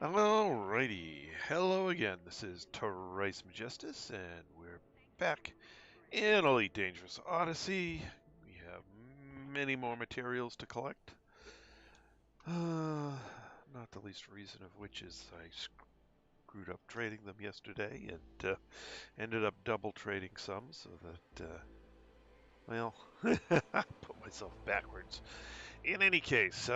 Alrighty, hello again. This is Thrice Majestus, and we're back in Elite Dangerous Odyssey. We have many more materials to collect. Not the least reason of which is I screwed up trading them yesterday and ended up double trading some, so that, well, I put myself backwards. In any case,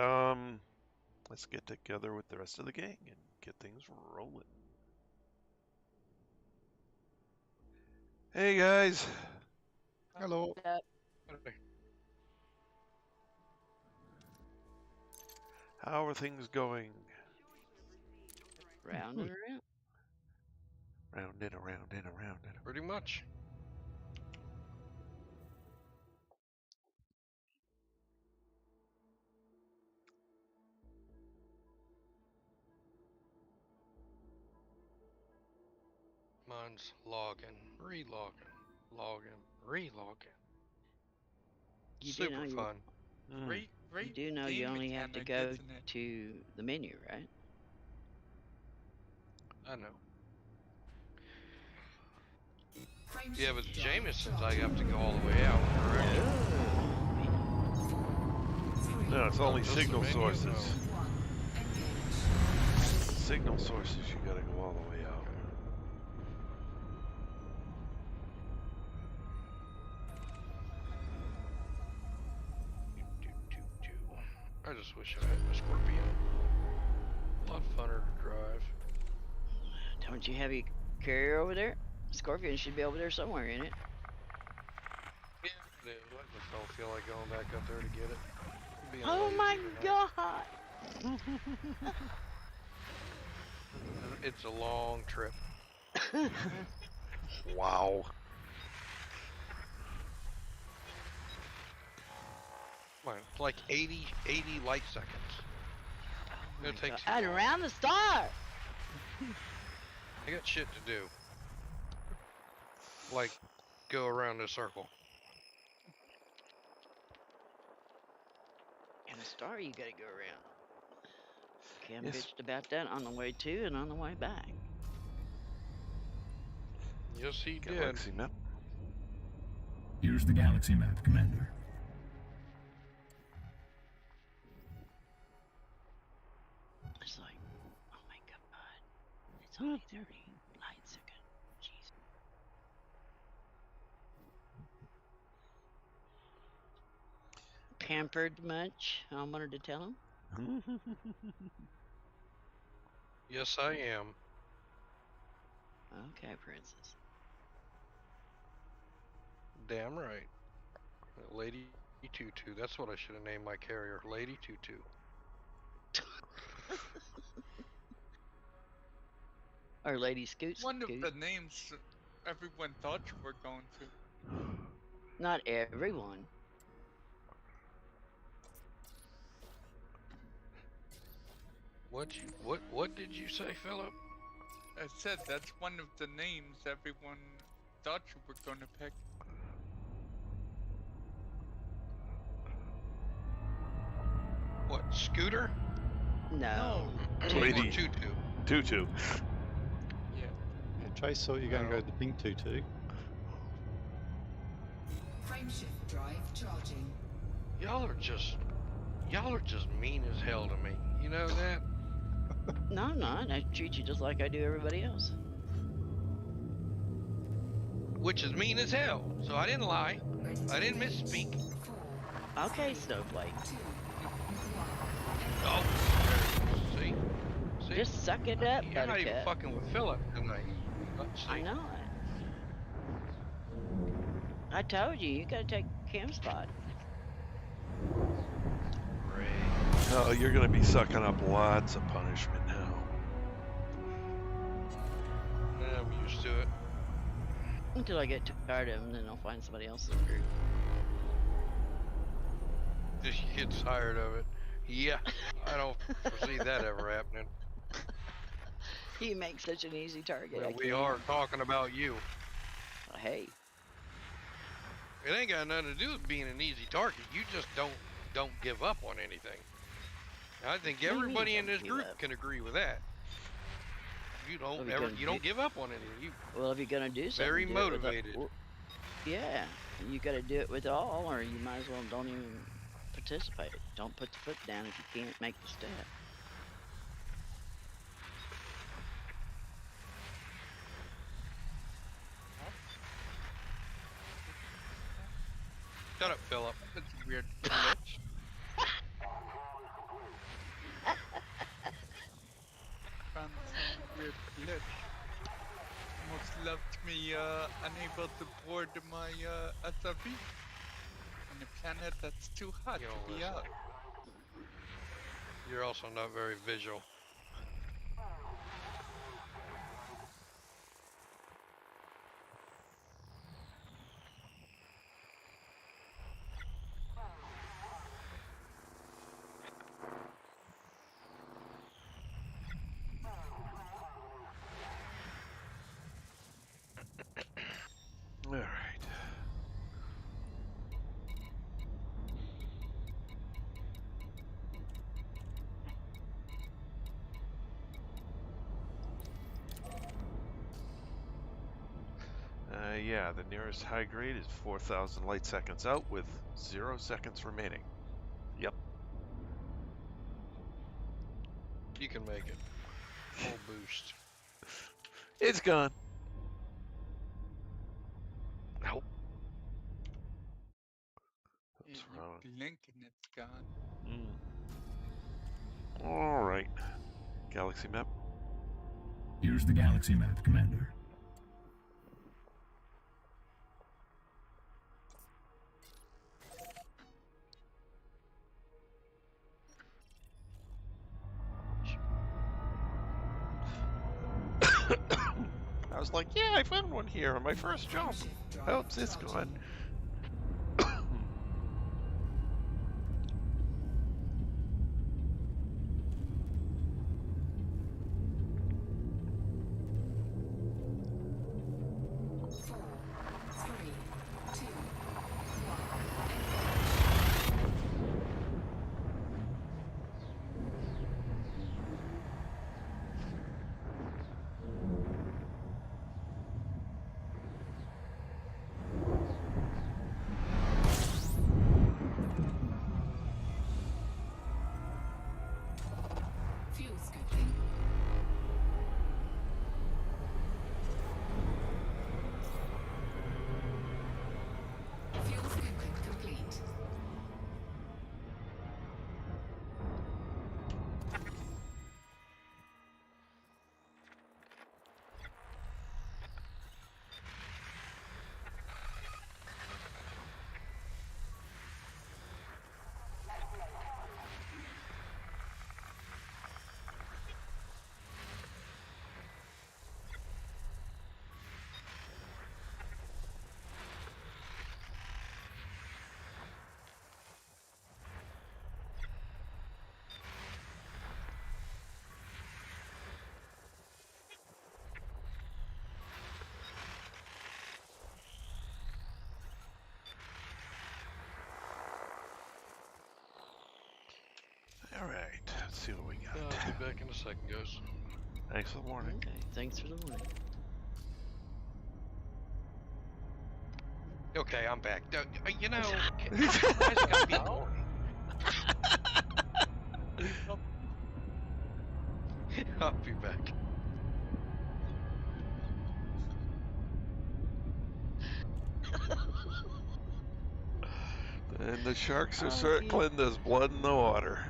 let's get together with the rest of the gang and get things rolling. Hey guys. Hello. How are things going? Round and around. Round and around and around and around. Pretty much. Mine's logging, relogging, logging, relogging. Super fun. You do know you only have to go to the menu, right? I know. Yeah, but Jameson's I have to go all the way out, correct? No, it's only signal menu, sources. no. Signal sources, you gotta go all the way out. I just wish I had my Scorpion. A lot funner to drive. Don't you have your carrier over there? Scorpion should be over there somewhere in it. Yeah, it is. I just don't feel like going back up there to get it. Oh my god! It's a long trip. Wow. It's like 80 light seconds. Oh It takes and around the star! I got shit to do. Like, go around the circle. And the star you gotta go around. Cam Yes. bitched about that on the way to and on the way back. Yes, he did. Galaxy map. Here's the galaxy map, Commander. It's like, oh my god, it's only 30 light seconds. Jeez. Pampered much? I wanted to tell him. Yes, I am. Okay, princess. Damn right. Lady Tutu. That's what I should have named my carrier. Lady Tutu. Or Lady Scoot. One of the names everyone thought you were going to. Not everyone. What did you say, Philip? I said that's one of the names everyone thought you were going to pick. What, Scooter? No. Lady Tutu. Tutu. Yeah. Trace thought you were going to go to the pink tutu. Frameshift drive charging. Y'all are just mean as hell to me. You know that? No, I'm not. I treat you just like I do everybody else. Which is mean as hell. So I didn't lie. I didn't misspeak. Okay, Snowflake. Oh, see? Just suck it up, You're not even Buttercup. fucking with Philip tonight. I know it. I told you, you gotta take Cam's spot. Oh, you're gonna be sucking up lots of punishment now. Yeah, I'm used to it. Until I get tired of him, then I'll find somebody else in the group. Just get tired of it. Yeah, I don't foresee that ever happening. He makes such an easy target. Well, we are talking about you. Hey. It ain't got nothing to do with being an easy target. You just don't give up on anything. I think everybody in this group can agree with that. You don't What are ever. gonna You don't do? give up on anything. You Well, if you're gonna do something, very do it with motivated. yeah, you got to do it with all, or you might as well don't even participate. Don't put the foot down if you can't make the step. Shut up, Philip. That's a weird glitch. Found some weird glitch. Almost left me unable to board my SRV on a planet that's too hot You to don't be listen. out. You're also not very visual. All right. Yeah, the nearest high grade is 4,000 light seconds out with 0 seconds remaining. Yep. You can make it. Full boost. It's gone. Nope. What's You wrong? blink and it's gone. All right. Galaxy map. Here's the galaxy map, Commander. I was like, yeah, I found one here on my first jump. Frameshift drive Oh, it's gone. charging. Four, three, two, fuel scooping. Fuel scooping complete. All right. Let's see what we got. I'll be back in a second, guys. Thanks for the warning. Okay, thanks for the warning. Okay, I'm back. You know, you guys got me going. I'll be back. And the sharks are Okay. circling. There's blood in the water.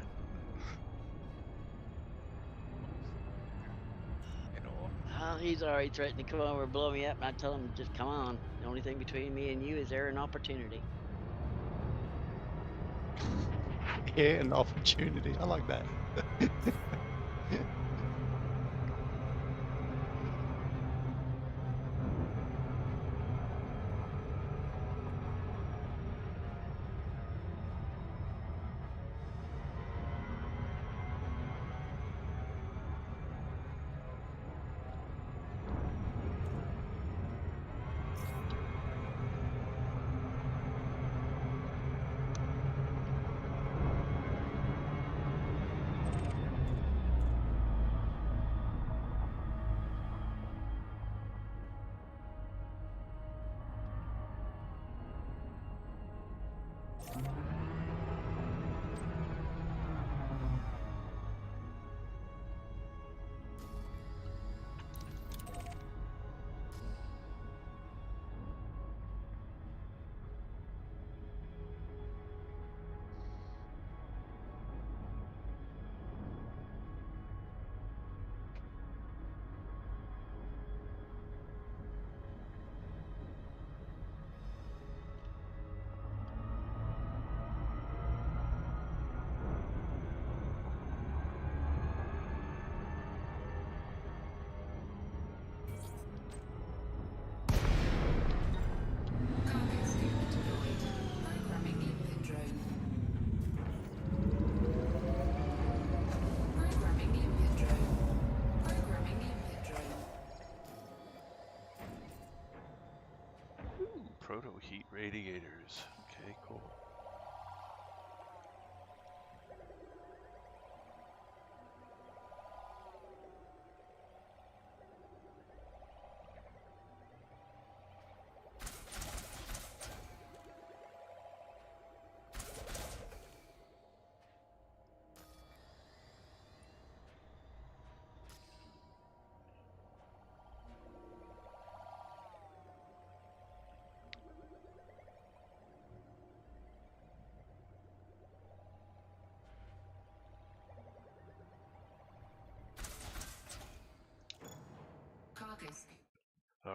You know, He's already threatened to come over and blow me up, and I told him just come on. The only thing between me and you is there an opportunity. Yeah, an opportunity. I like that.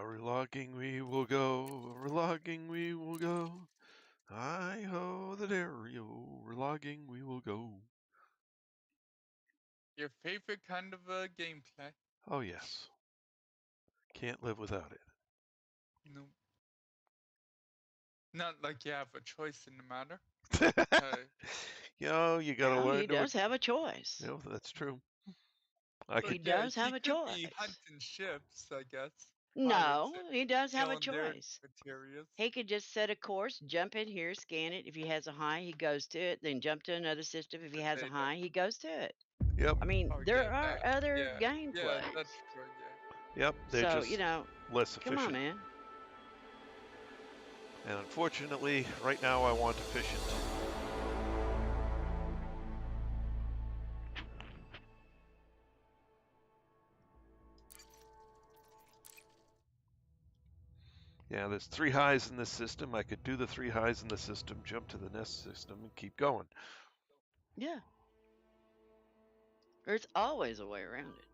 Relogging we will go, relogging we will go. Hi-ho the dairy-o, relogging we will go. Your favorite kind of gameplay? Oh yes. Can't live without it. No. Not like you have a choice in the matter. You gotta Well, learn he to. does have a choice. That's true. I He could. does have he a could be choice. hunting ships, I guess. No, Pirates and he does have a killing their choice. materials. He could just set a course, jump in here, scan it. If he has a high, he goes to it. Then jump to another system. If he has a Potato. high, he goes to it. Yep. I mean, Oh, there yeah, are that, other yeah, gameplays. that's true. Yeah. Yep. They're So, just less efficient. come on, man. And unfortunately, right now I want efficient. Yeah, there's 3 highs in this system. I could do the 3 highs in the system, jump to the next system, and keep going. Yeah. There's always a way around it.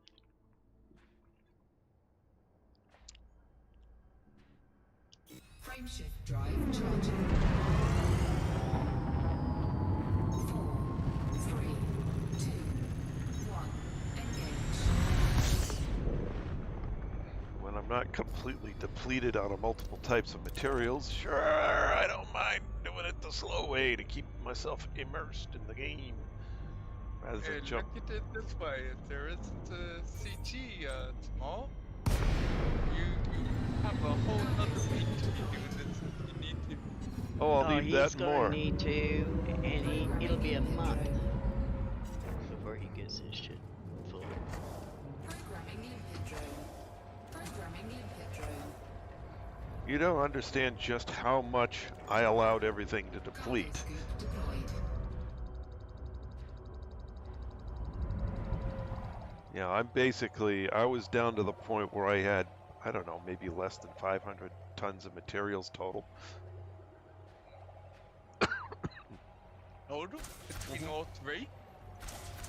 Frameshift drive charging. 4, 3, 2, 1. Engage. When I'm not completely depleted out of multiple types of materials, sure, I don't mind doing it the slow way to keep myself immersed in the game. Rather than jump. Look at it this way: if there isn't a CG tomorrow, you have a whole other week to be doing this if you need to. Oh, I'll need that He's and gonna more. need to, and it'll be a month before he gets his shit full. Programming limpet drone. Programming limpet drone. You don't understand just how much I allowed everything to deplete. Cargo scoop deployed. Yeah, I was down to the point where I had, I don't know, maybe less than 500 tons of materials total. Total between all 3.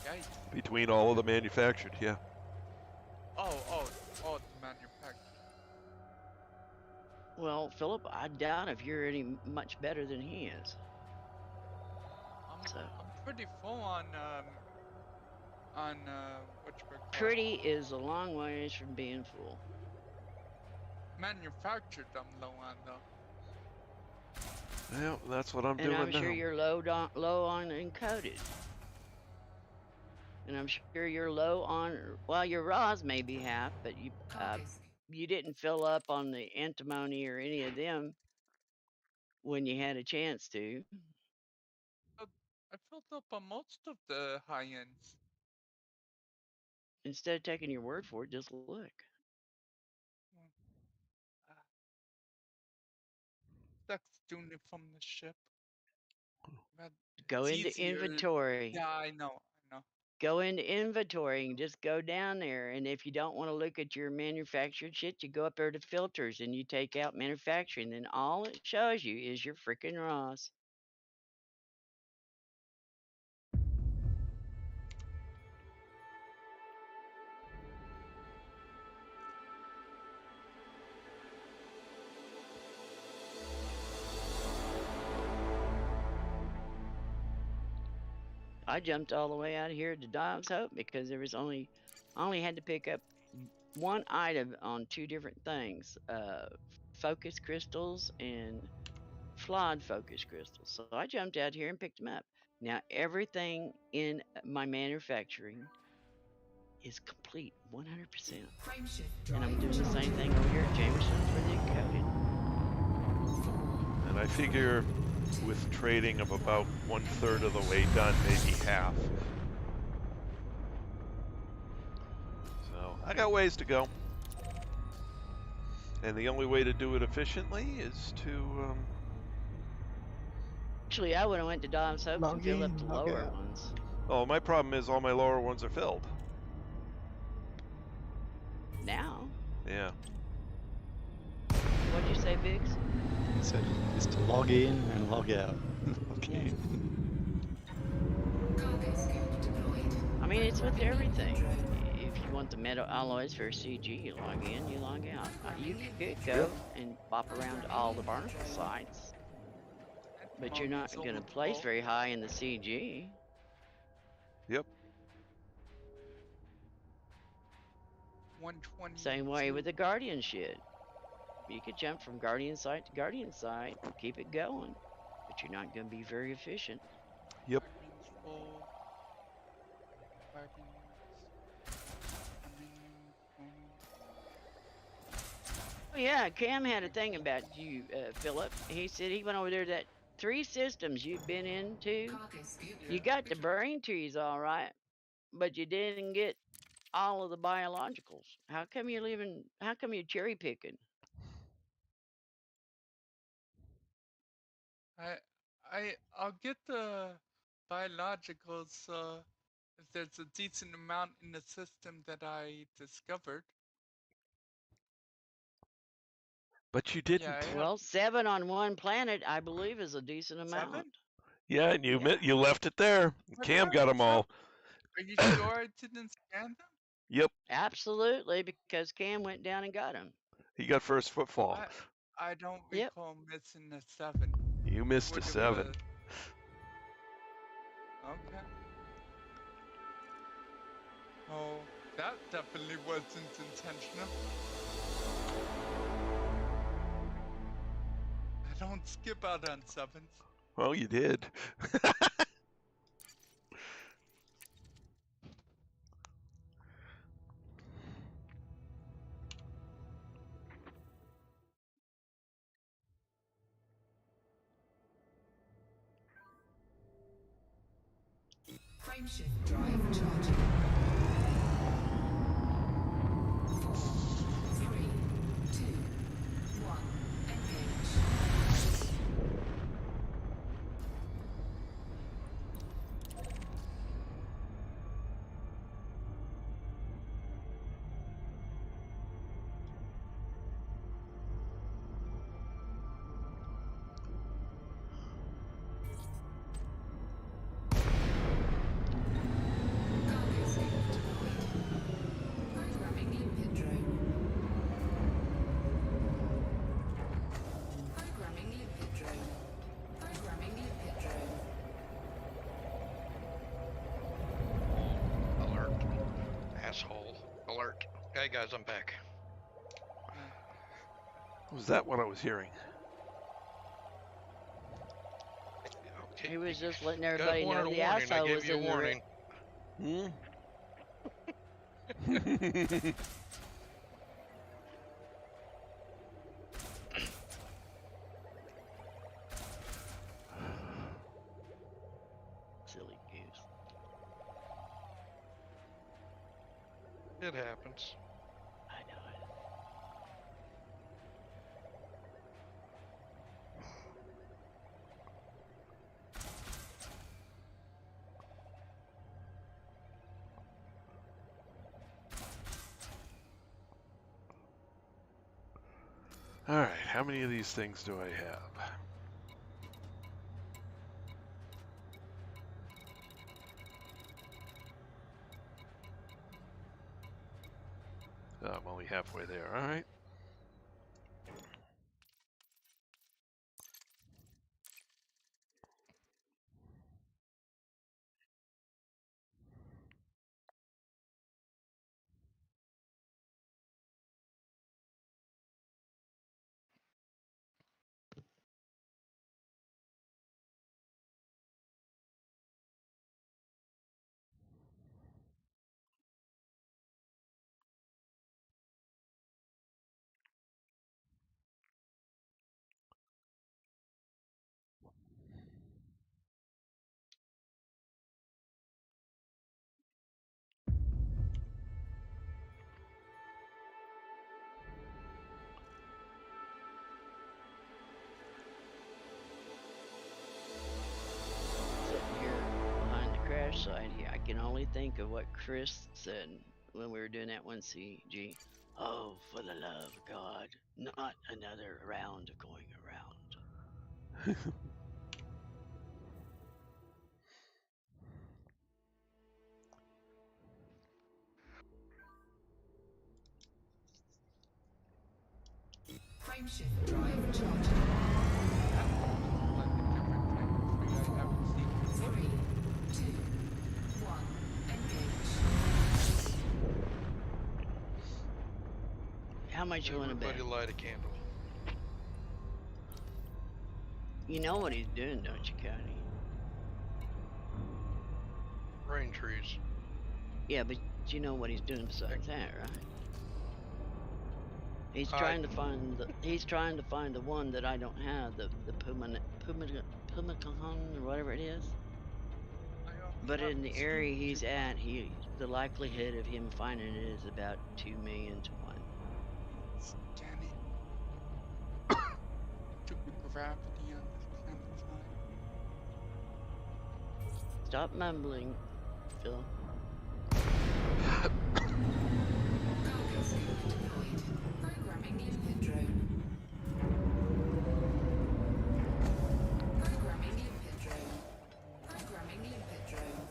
Yikes. Between all of the manufactured, yeah. Oh, the manufacturer. Well, Philip, I doubt if you're any much better than he is. So I'm pretty full on whatchamacallit. pretty is a long ways from being full. Manufactured, I'm low on though. Well, that's what I'm And doing I'm now. sure you're low on encoded. And I'm sure you're low on, well, your raws may be half, but Cargo scoop. you didn't fill up on the antimony or any of them when you had a chance to. I filled up on most of the high ends. Instead of taking your word for it, just look. Sucks doing it from the ship. But Go it's into easier. inventory. Yeah, I know. Go into inventory and just go down there. And if you don't want to look at your manufactured shit, you go up there to filters and you take out manufacturing. Then all it shows you is your freaking raws. I jumped all the way out of here to Dobbs Hope because there was I only had to pick up one item on 2 different things, focus crystals and flawed focus crystals. So I jumped out here and picked them up. Now everything in my manufacturing is complete 100%. Frameshift And I'm drive doing the same charging. thing over here at Jameson for the encoded. 4, And I figure with trading of about 1/3 of the way done, maybe half. So I got ways to go. And the only way to do it efficiently is to Actually, I would have went to Dobbs Hope and filled up the Log lower out. ones. Oh, my problem is all my lower ones are filled. Now, Yeah. what'd you say, Biggs? He said it's to log in and log out. Okay. Cargo scoop deployed. I mean, it's with Programming everything. limpet drone. If you want the metal alloys for CG, you log in, you log out. You Programming could link. go and bop around to all the barnacle sites, but you're not Moment's going to almost place full. very high in the CG. Yep. 120. Same way with the Guardian shit. You could jump from Guardian site to Guardian site and keep it going, but you're not going to be very efficient. Yep. Guardian's full. Guardians. Coming. Oh yeah, Cam had a thing about you, Philip. He said he went over there that 3 systems you'd been into. Cargo scoop. You got the brain trees all right, but you didn't get all of the biologicals. How come you're leaving? How come you're cherry picking? I'll get the biologicals if there's a decent amount in the system that I discovered. But you didn't. Yeah, I have Well, 7 on one planet, I believe, is a decent amount. 7. Yeah, and you Yeah. you left it there. What Cam about got them all. Are you sure I didn't scan them? Yep. Absolutely, because Cam went down and got him. He got first footfall. I don't Yep. recall missing a 7. You missed a Would it 7. was- Okay. Oh, that definitely wasn't intentional. I don't skip out on 7s. Well, you did. Frameshift drive charging. 3, 2, 1. Engage. Cargo scoop deployed. Programming limpet drone. Programming limpet drone. Programming limpet drone. Alert. Asshole. Alert. Hey guys, I'm back. Was that what I was hearing? Okay. He was just letting Guys everybody know wanted a the warning. I asshole gave was you a in the warning. Hmm? silly goose. It happens. I know it. All right, how many of these things do I have? Oh, I'm only halfway there. All right. Sitting here behind the crash site here, I can only think of what Chris said when we were doing that one CG. Oh, for the love of God, not another round of going around. Frameshift drive charging. That looks like a different type of tree I haven't seen before. 3, 2, 1. Engage. How much you want to bet? Everybody light a candle. You know what he's doing, don't you, Cody? Rain trees. Yeah, but you know what he's doing besides that, right? He's trying to find the one that I don't have, the Pumacajon or whatever it is. I only But have in the two area he's to at, find. the likelihood of him finding it is about 2 million to 1. Scanning. Stupid gravity on this planet's high. Stop mumbling, Phil. Cargo scope deployed. Programming limpet drone. Programming limpet drone. Programming limpet drone.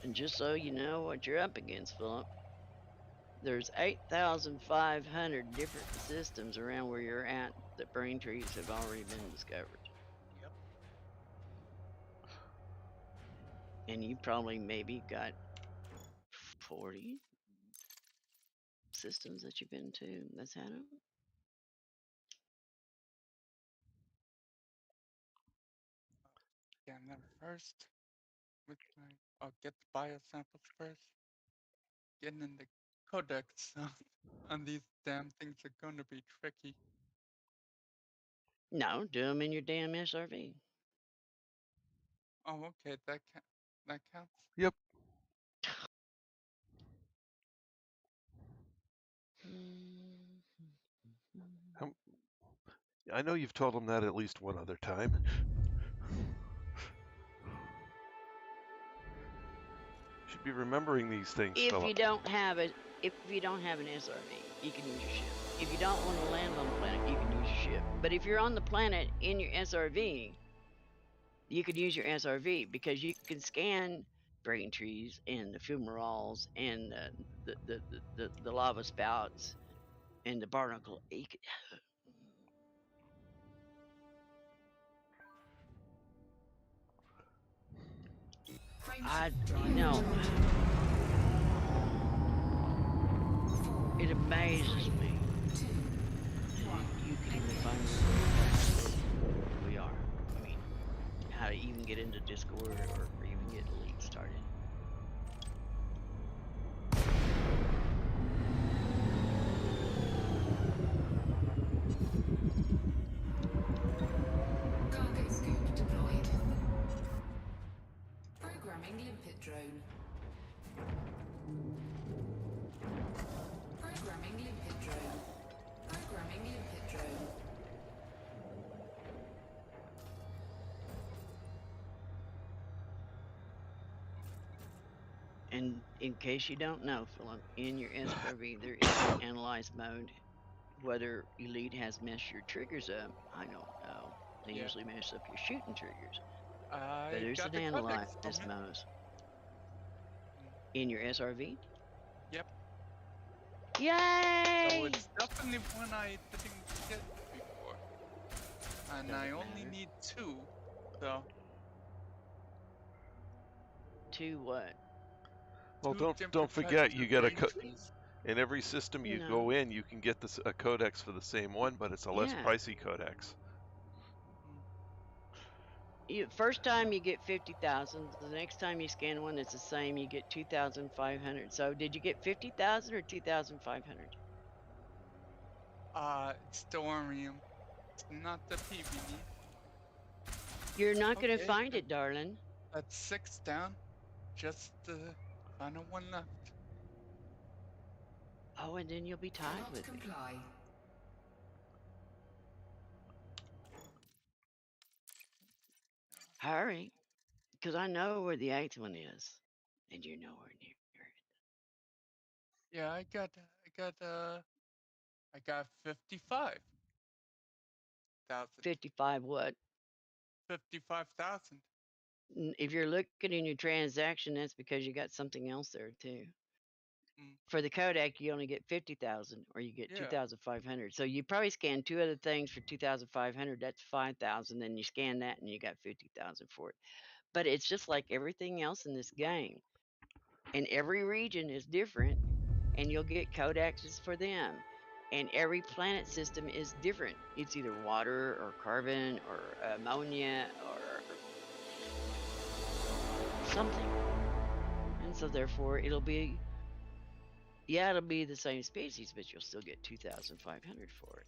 And just so you know what you're up against, Philip, there's 8,500 different systems around where you're at that brain trees have already been discovered. Yep. And you probably maybe got 40 systems that you've been to that's had them. Scan them first. With my, I'll get the biosamples first. Getting in the codex on these damn things are gonna be tricky. No, do them in your damn SRV. Oh, okay, that counts. Yep. I know you've told him that at least one other time. Should be remembering these things, If Philip. you don't have an SRV, you can use your ship. If you don't want to land on the planet, you can use your ship. But if you're on the planet in your SRV, you could use your SRV because you can scan brain trees and the fumaroles and the lava spouts and the barnacle. Frameshift drive No, charging. it amazes me. 2, 1. You can even find where we are. I mean, how to even get into Discord or even get Elite started. Cargo scoop deployed. Programming limpet drone. Programming limpet drone. Programming limpet drone. And in case you don't know, Philip, in your SRV there is an analyze mode. Whether Elite has messed your triggers up, I don't know. They Yeah. usually mess up your shooting triggers. But I there's got an the analyze codex from it. mode in your SRV. Yep. Yay! So it's definitely one I didn't get before. And I Doesn't only matter. need 2, so To what? Well, 2 don't different forget types you of get a brain trees. in every system you No. go in, you can get a codex for the same one, but it's a less Yeah. pricey codex. First time you get 50,000. The next time you scan one that's the same, you get 2,500. So did you get 50,000 or 2,500? It's thorium. It's not the PBE. You're not going to Okay, find it, darling. That's 6 down. Just the final one left. Oh, and then you'll be tied Cannot with me. comply. Hurry. Because I know where the 8th one is, and you're nowhere near it. Yeah, I got 55,000. 55 what? 55,000. If you're looking in your transaction, that's because you got something else there too. Mm. For the Kodak, you only get 50,000, or you get Yeah. 2,500. So you probably scan 2 other things for 2,500. That's 5,000. Then you scan that, and you got 50,000 for it. But it's just like everything else in this game. And every region is different, and you'll get Kodaks for them. And every planet system is different. It's either water or carbon or ammonia or something. And so therefore it'll be the same species, but you'll still get 2,500 for it.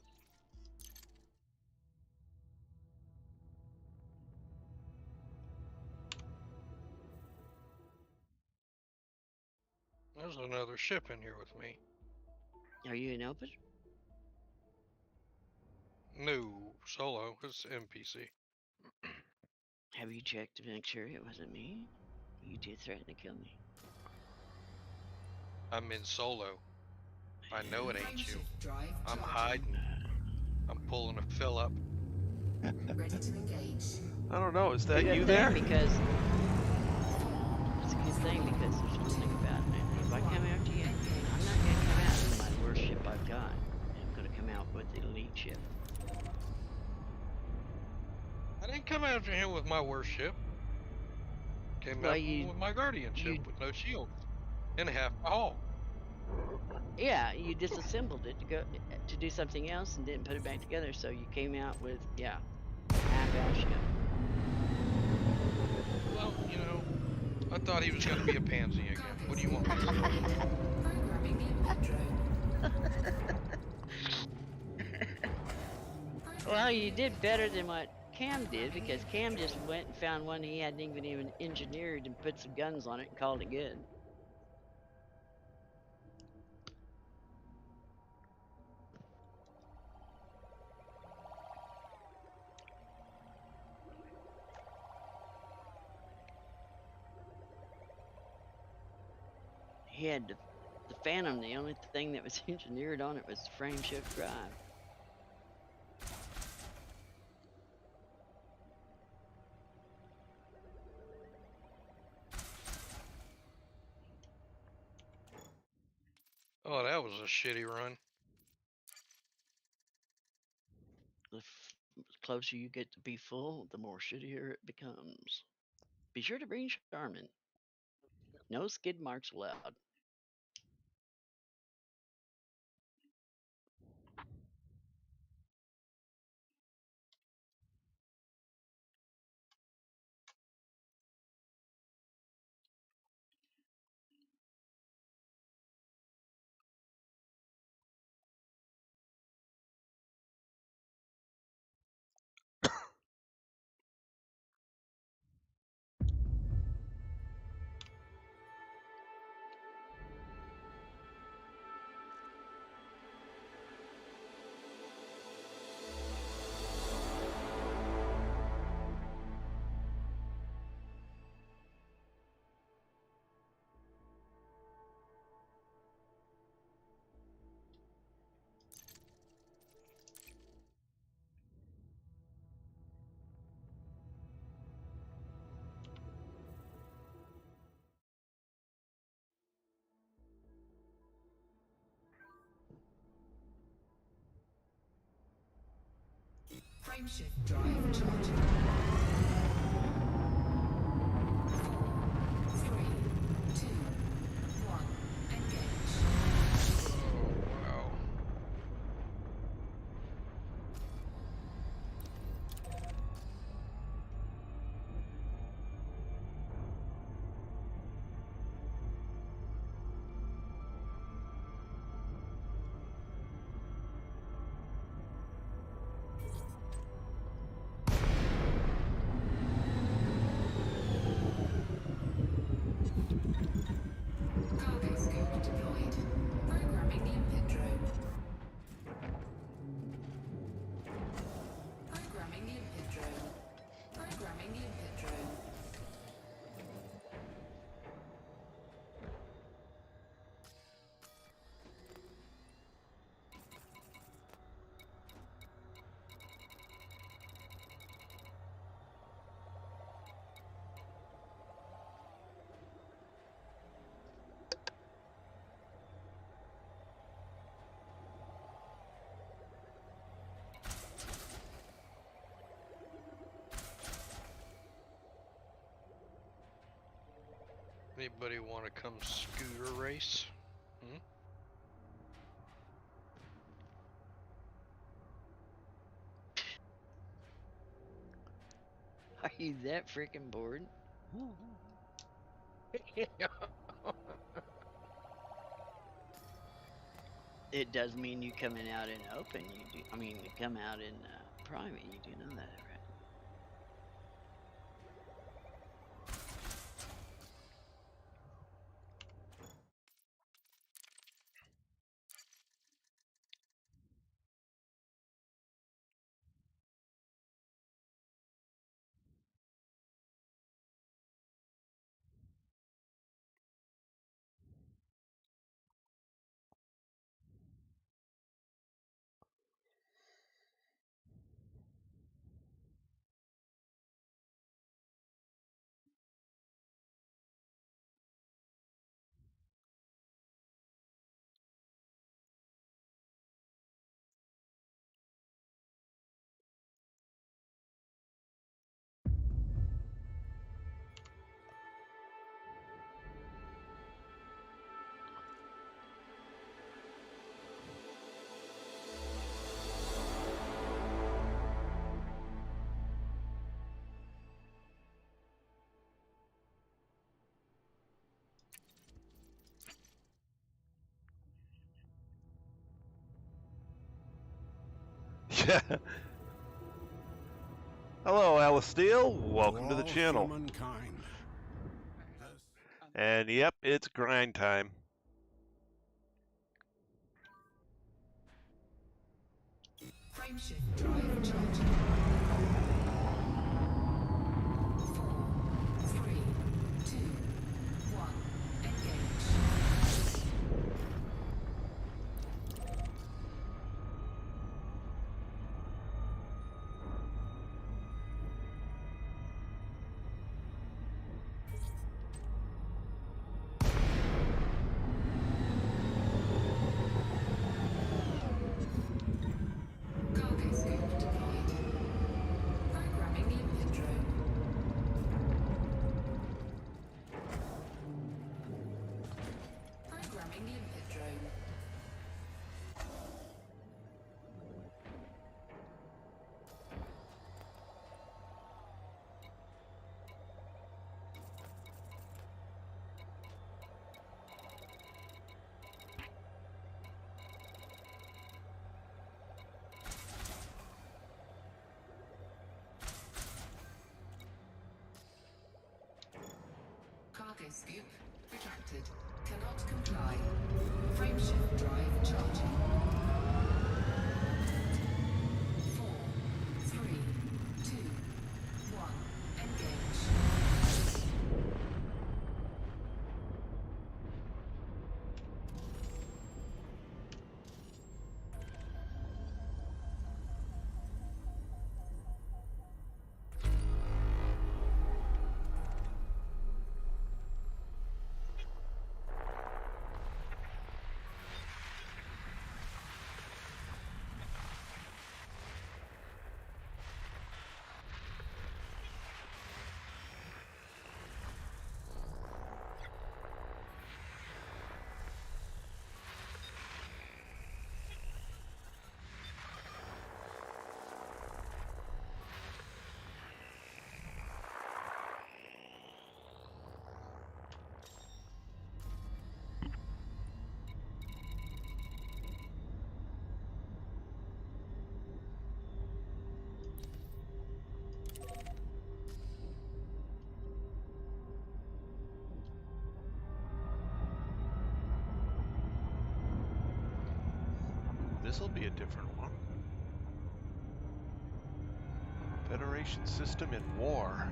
There's another ship in here with me. Are you an open? No, solo. It's NPC. Have you checked to make sure it wasn't me? You did threaten to kill me. I'm in solo. I know it ain't you. Frameshift drive I'm charging. hiding. I'm pulling a fill up. Ready to engage. I don't know. Is that Good you thing, there? because it's a good thing, because there's one thing about it. If I come after you, I'm not going to come out with my worst ship I've got. I'm going to come out with the elite ship. I didn't come after him with my worst ship. Came Well, after him with my guardian ship you- with no shield and half a hull. Yeah, you disassembled it to go to do something else and didn't put it back together, so you came out with half-ass ship. Well, you know, I thought he was going to be a pansy again. What do you want me to do? Programming the impact drone. Well, you did better than what Cam did, because Cam just went and found one he hadn't even engineered and put some guns on it and called it good. He had the Phantom. The only thing that was engineered on it was the frame shift drive. Oh, that was a shitty run. The closer you get to be full, the more shittier it becomes. Be sure to bring Charmin. No skid marks allowed. Frameshift drive charging. 4, 3, 2, 1. Engage. Oh, wow. Anybody want to come scooter race? Are you that freaking bored? It does mean you coming out in open. You do. I mean, you come out in private. You do know that, right? Yeah. Hello, Alice Steele. Welcome to the channel. Humankind. And yep, it's grind time. Frameshift drive charging. 4, 3, 2, 1. Engage. Cargo scope deployed. Programming limpet drone. Programming limpet drone. Cargo scoop retracted. Cannot comply. Frameshift drive charging. 4, 3, 2, 1. Engage. This'll be a different one. Federation system in war.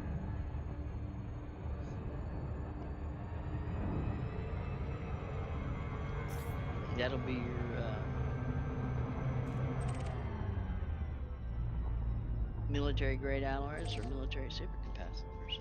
That'll be your military grade alloys or military supercapacitors.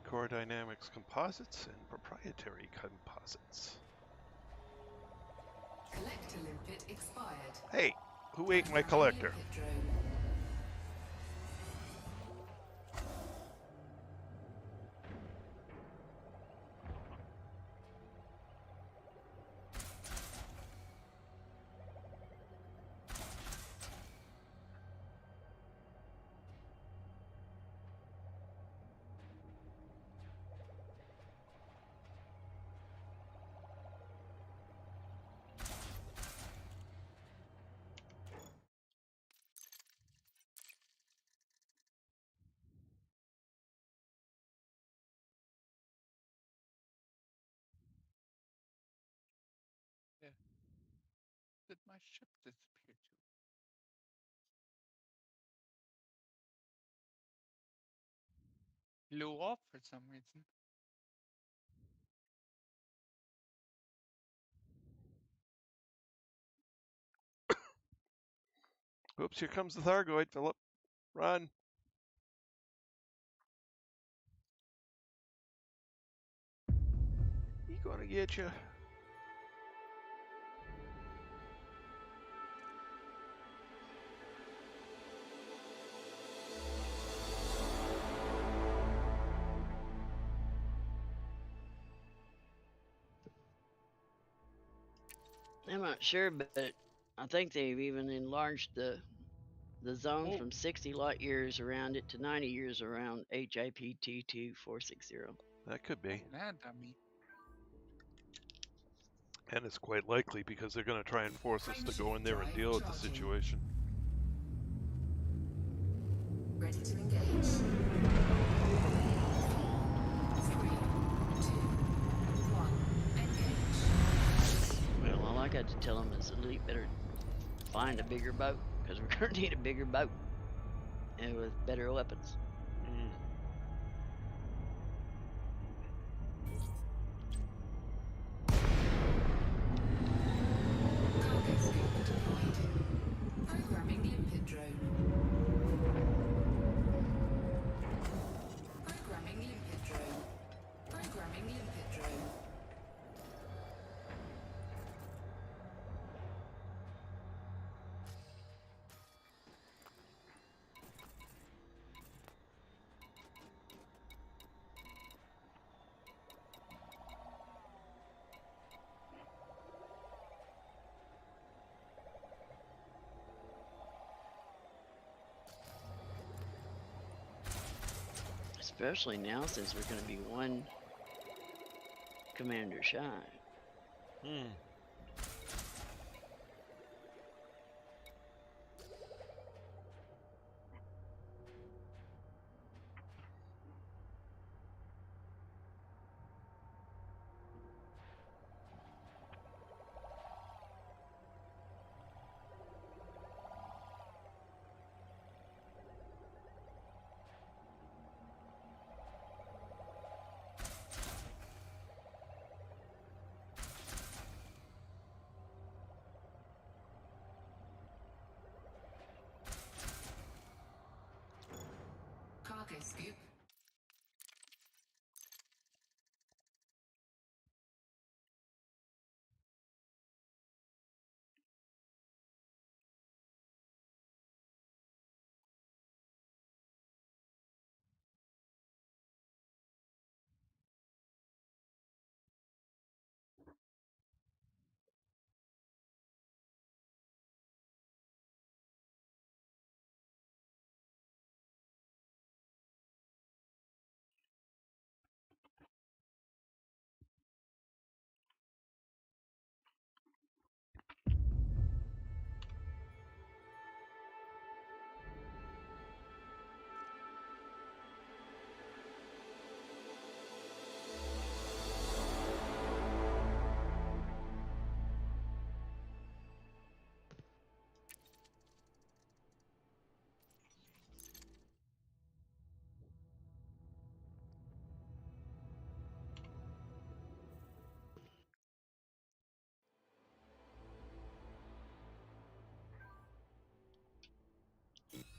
Core Dynamics composites and proprietary composites. Collector limpet expired. Hey, who ate my Programming collector? limpet drone. Did my ship disappear too? Blew off for some reason. Oops, here comes the Thargoid, Philip. Run. He gonna get you. I'm not sure, but I think they've even enlarged the zone Oh. from 60 light years around it to 90 years around HIP T2460. That could be. Mad at me. And it's quite likely because they're going to try and force us to go in there and deal with the situation. Ready to engage. 3, 2, 1, engage. Well, all I got to tell them is Elite better find a bigger boat, because we're going to need a bigger boat and with better weapons. Cargo scoop deployed. Programming limpet drone. Programming limpet drone. Programming limpet drone. Especially now, since we're going to be one commander shy. Cargo scoop.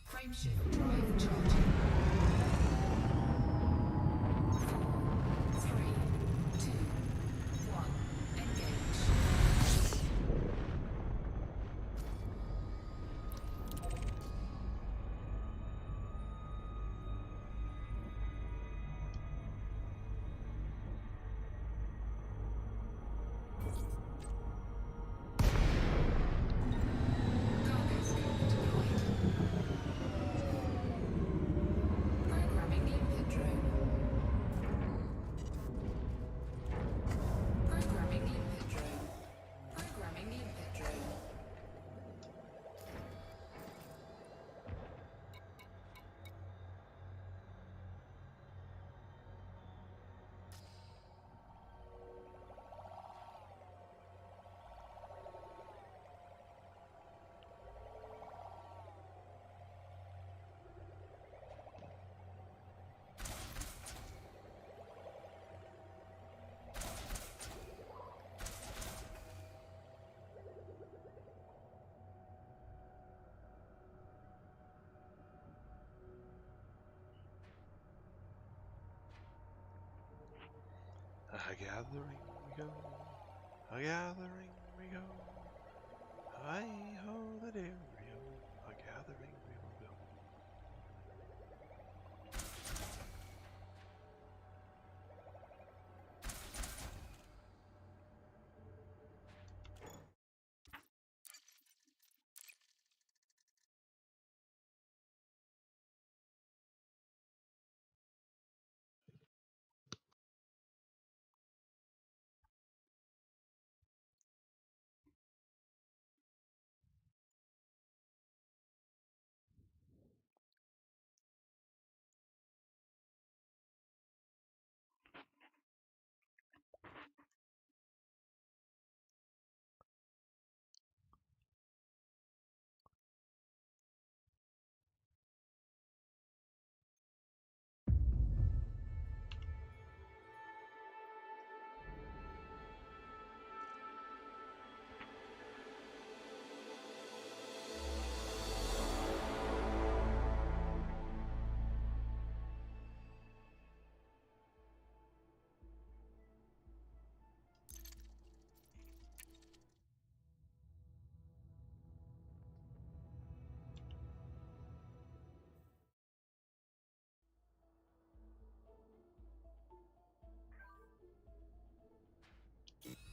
Frameshift drive charging. 4, A gathering we go, a gathering we go. Hi ho the dairy a gathering we will go.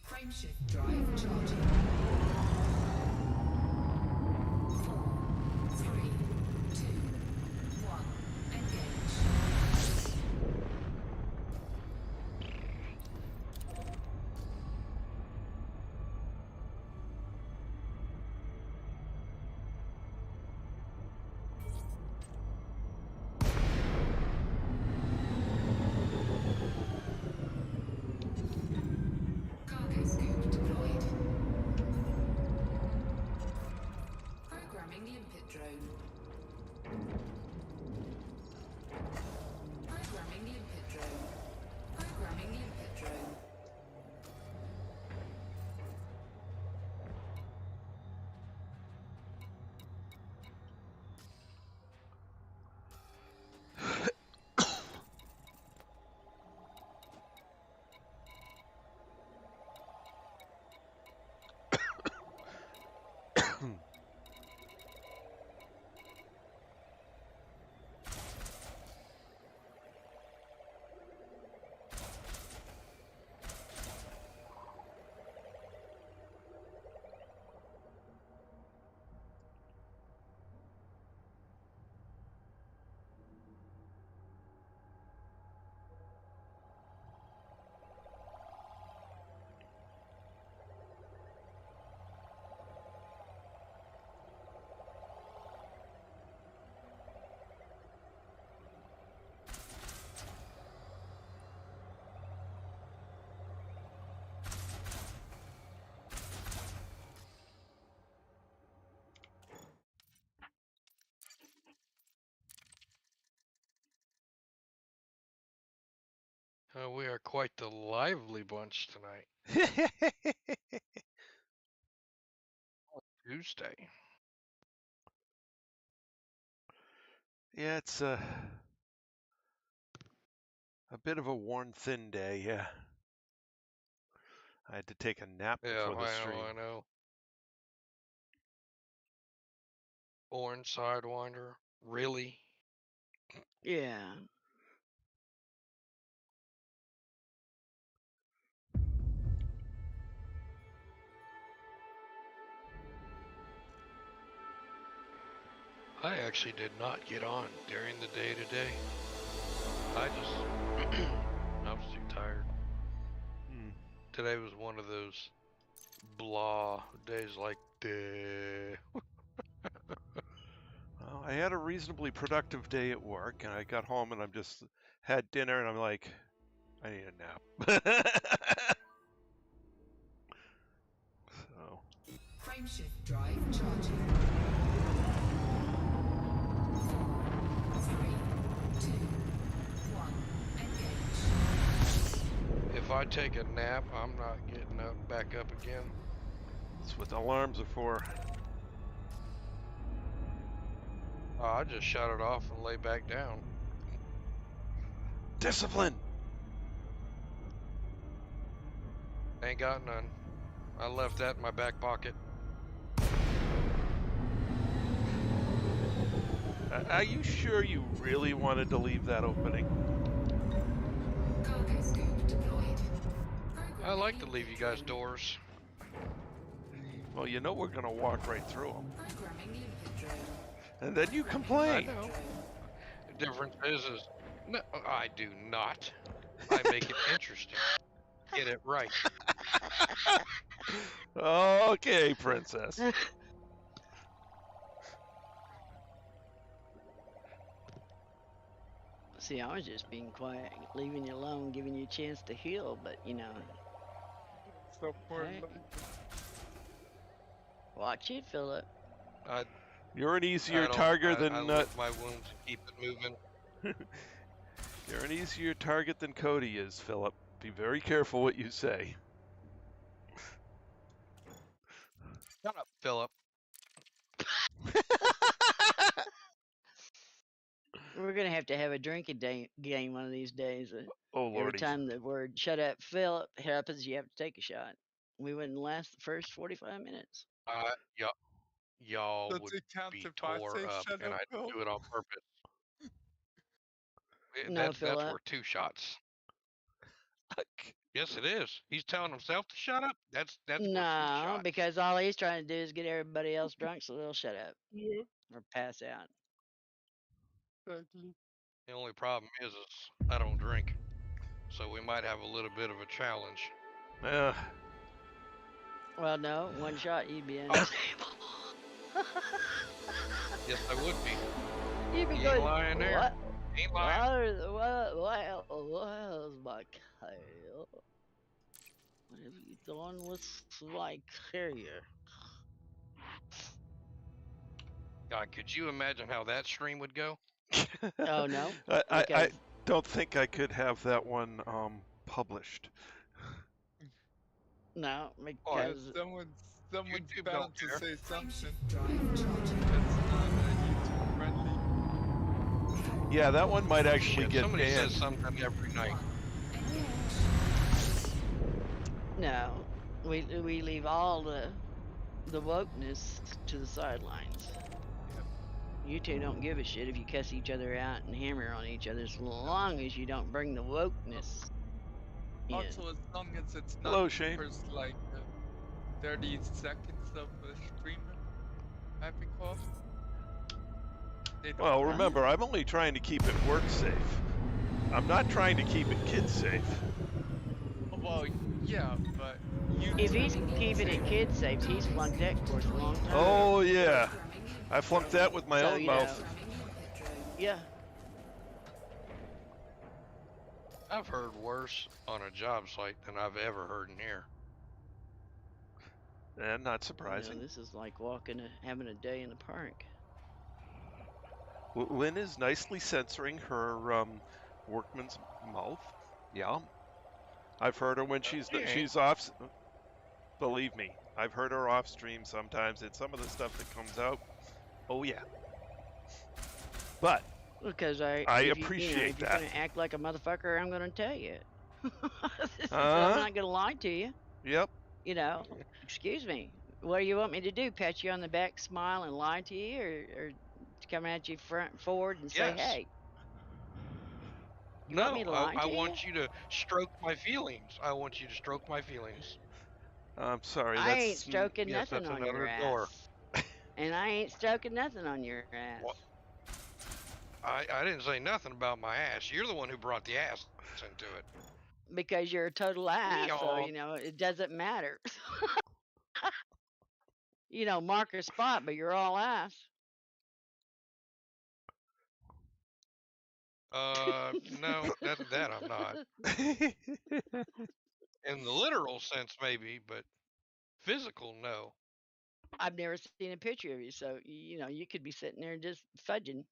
Frameshift drive charging. 4, 3, 2, 1. Engage. Cargo scoop deployed. Programming limpet drone. Programming limpet drone. Programming limpet drone. We are quite the lively bunch tonight. Tuesday. Yeah, it's a bit of a worn thin day, yeah. I had to take a nap Yeah, before the I stream. know, I know. Orange Sidewinder. Really? Yeah. I actually did not get on during the day today. I was too tired. Hmm. Today was one of those blah days like, duh. Well, I had a reasonably productive day at work, and I got home and I'm just had dinner, and I'm like, I need a nap. So, Frameshift drive charging. 4, 3, 2, 1. Engage. If I take a nap, I'm not getting up back up again. that's what the alarms are for. I just shut it off and lay back down. Discipline! Ain't got none. I left that in my back pocket. Are you sure you really wanted to leave that opening? Cargo scoop deployed. I like to Programming leave you guys limpet drone. doors. Well, you know we're gonna walk right through them, Programming limpet drone. and then you I complain. know. The difference is no, I do not. I make it interesting. Get it right. Okay, princess. See, I was just being quiet, leaving you alone, giving you a chance to heal, but you know, So more hey, like watch it, Philip. I You're an easier I don't. target I than lick my wounds and keep it moving. you're an easier target than Cody is, Philip. Be very careful what you say. Shut up, Philip. We're gonna have to have a drinking game one of these days. Oh Every lordy. time the word "shut up, Philip" happens, you have to take a shot. We wouldn't last the first 45 minutes. Y'all does would it count be if I tore say up, shut and up, I Phil? do it on purpose. No, That's Philip. worth 2 shots. Yes, it is. He's telling himself to shut up. That's worth 2 No, shots. because all he's trying to do is get everybody else drunk so they'll shut up Yeah, or pass out. exactly. The only problem is I don't drink, so we might have a little bit of a challenge. Well, no, one shot you'd be unstable. Yes, I would be. You'd be He ain't going, lying there. what? Ain't lying. Where's my tail? What have you done with my carrier? God, could you imagine how that stream would go? Oh no, I because don't think I could have that one published. no, Yeah, because someone's YouTube bound don't to care. say something Frameshift drive charging. that's not YouTube friendly. Yeah, that one might actually Shit, get somebody banned. says something every night. 1. Engage. no, we leave all the wokeness to the sidelines. You two don't give a shit if you cuss each other out and hammer on each other, as long as you don't bring the wokeness in. Also, as long as it's not Hello, the Shane. first, like, 30 seconds of a streamer having cough, they don't Well, care. remember, I'm only trying to keep it work safe. I'm not trying to keep it kid safe. Well, yeah, but If he's YouTube. keeping it kid safe, he's flunked that course a long time. Oh yeah, Programming limpet I flunked drone. that with my So, own you mouth. know, Programming limpet drone. yeah. I've heard worse on a job site than I've ever heard in here. And not You surprising. know, this is like having a day in the park. Lynn is nicely censoring her workman's mouth. Yeah, I've heard her when she's off. Believe me, I've heard her off stream sometimes, and some of the stuff that comes out. Oh yeah. But Because I if appreciate if you're that. gonna act like a motherfucker, I'm gonna tell you. I'm Uh-huh. not gonna lie to you. Yep. You know, excuse me. What do you want me to do? Pat you on the back, smile, and lie to you, or come at you front and forward and say, Yes. "Hey"? You want me No, to lie I to you? want you to stroke my feelings. I want you to stroke my feelings. I'm sorry. I ain't That's stroking Yes, nothing that's on your another door. ass, and I ain't stroking nothing on your ass. Well, I didn't say nothing about my ass. You're the one who brought the ass into it. Because you're a total ass, so Y'all. you know it doesn't matter. You know, mark a spot, but you're all ass. No, that I'm not. In the literal sense, maybe, but physical, no. I've never seen a picture of you, so you know you could be sitting there just fudging.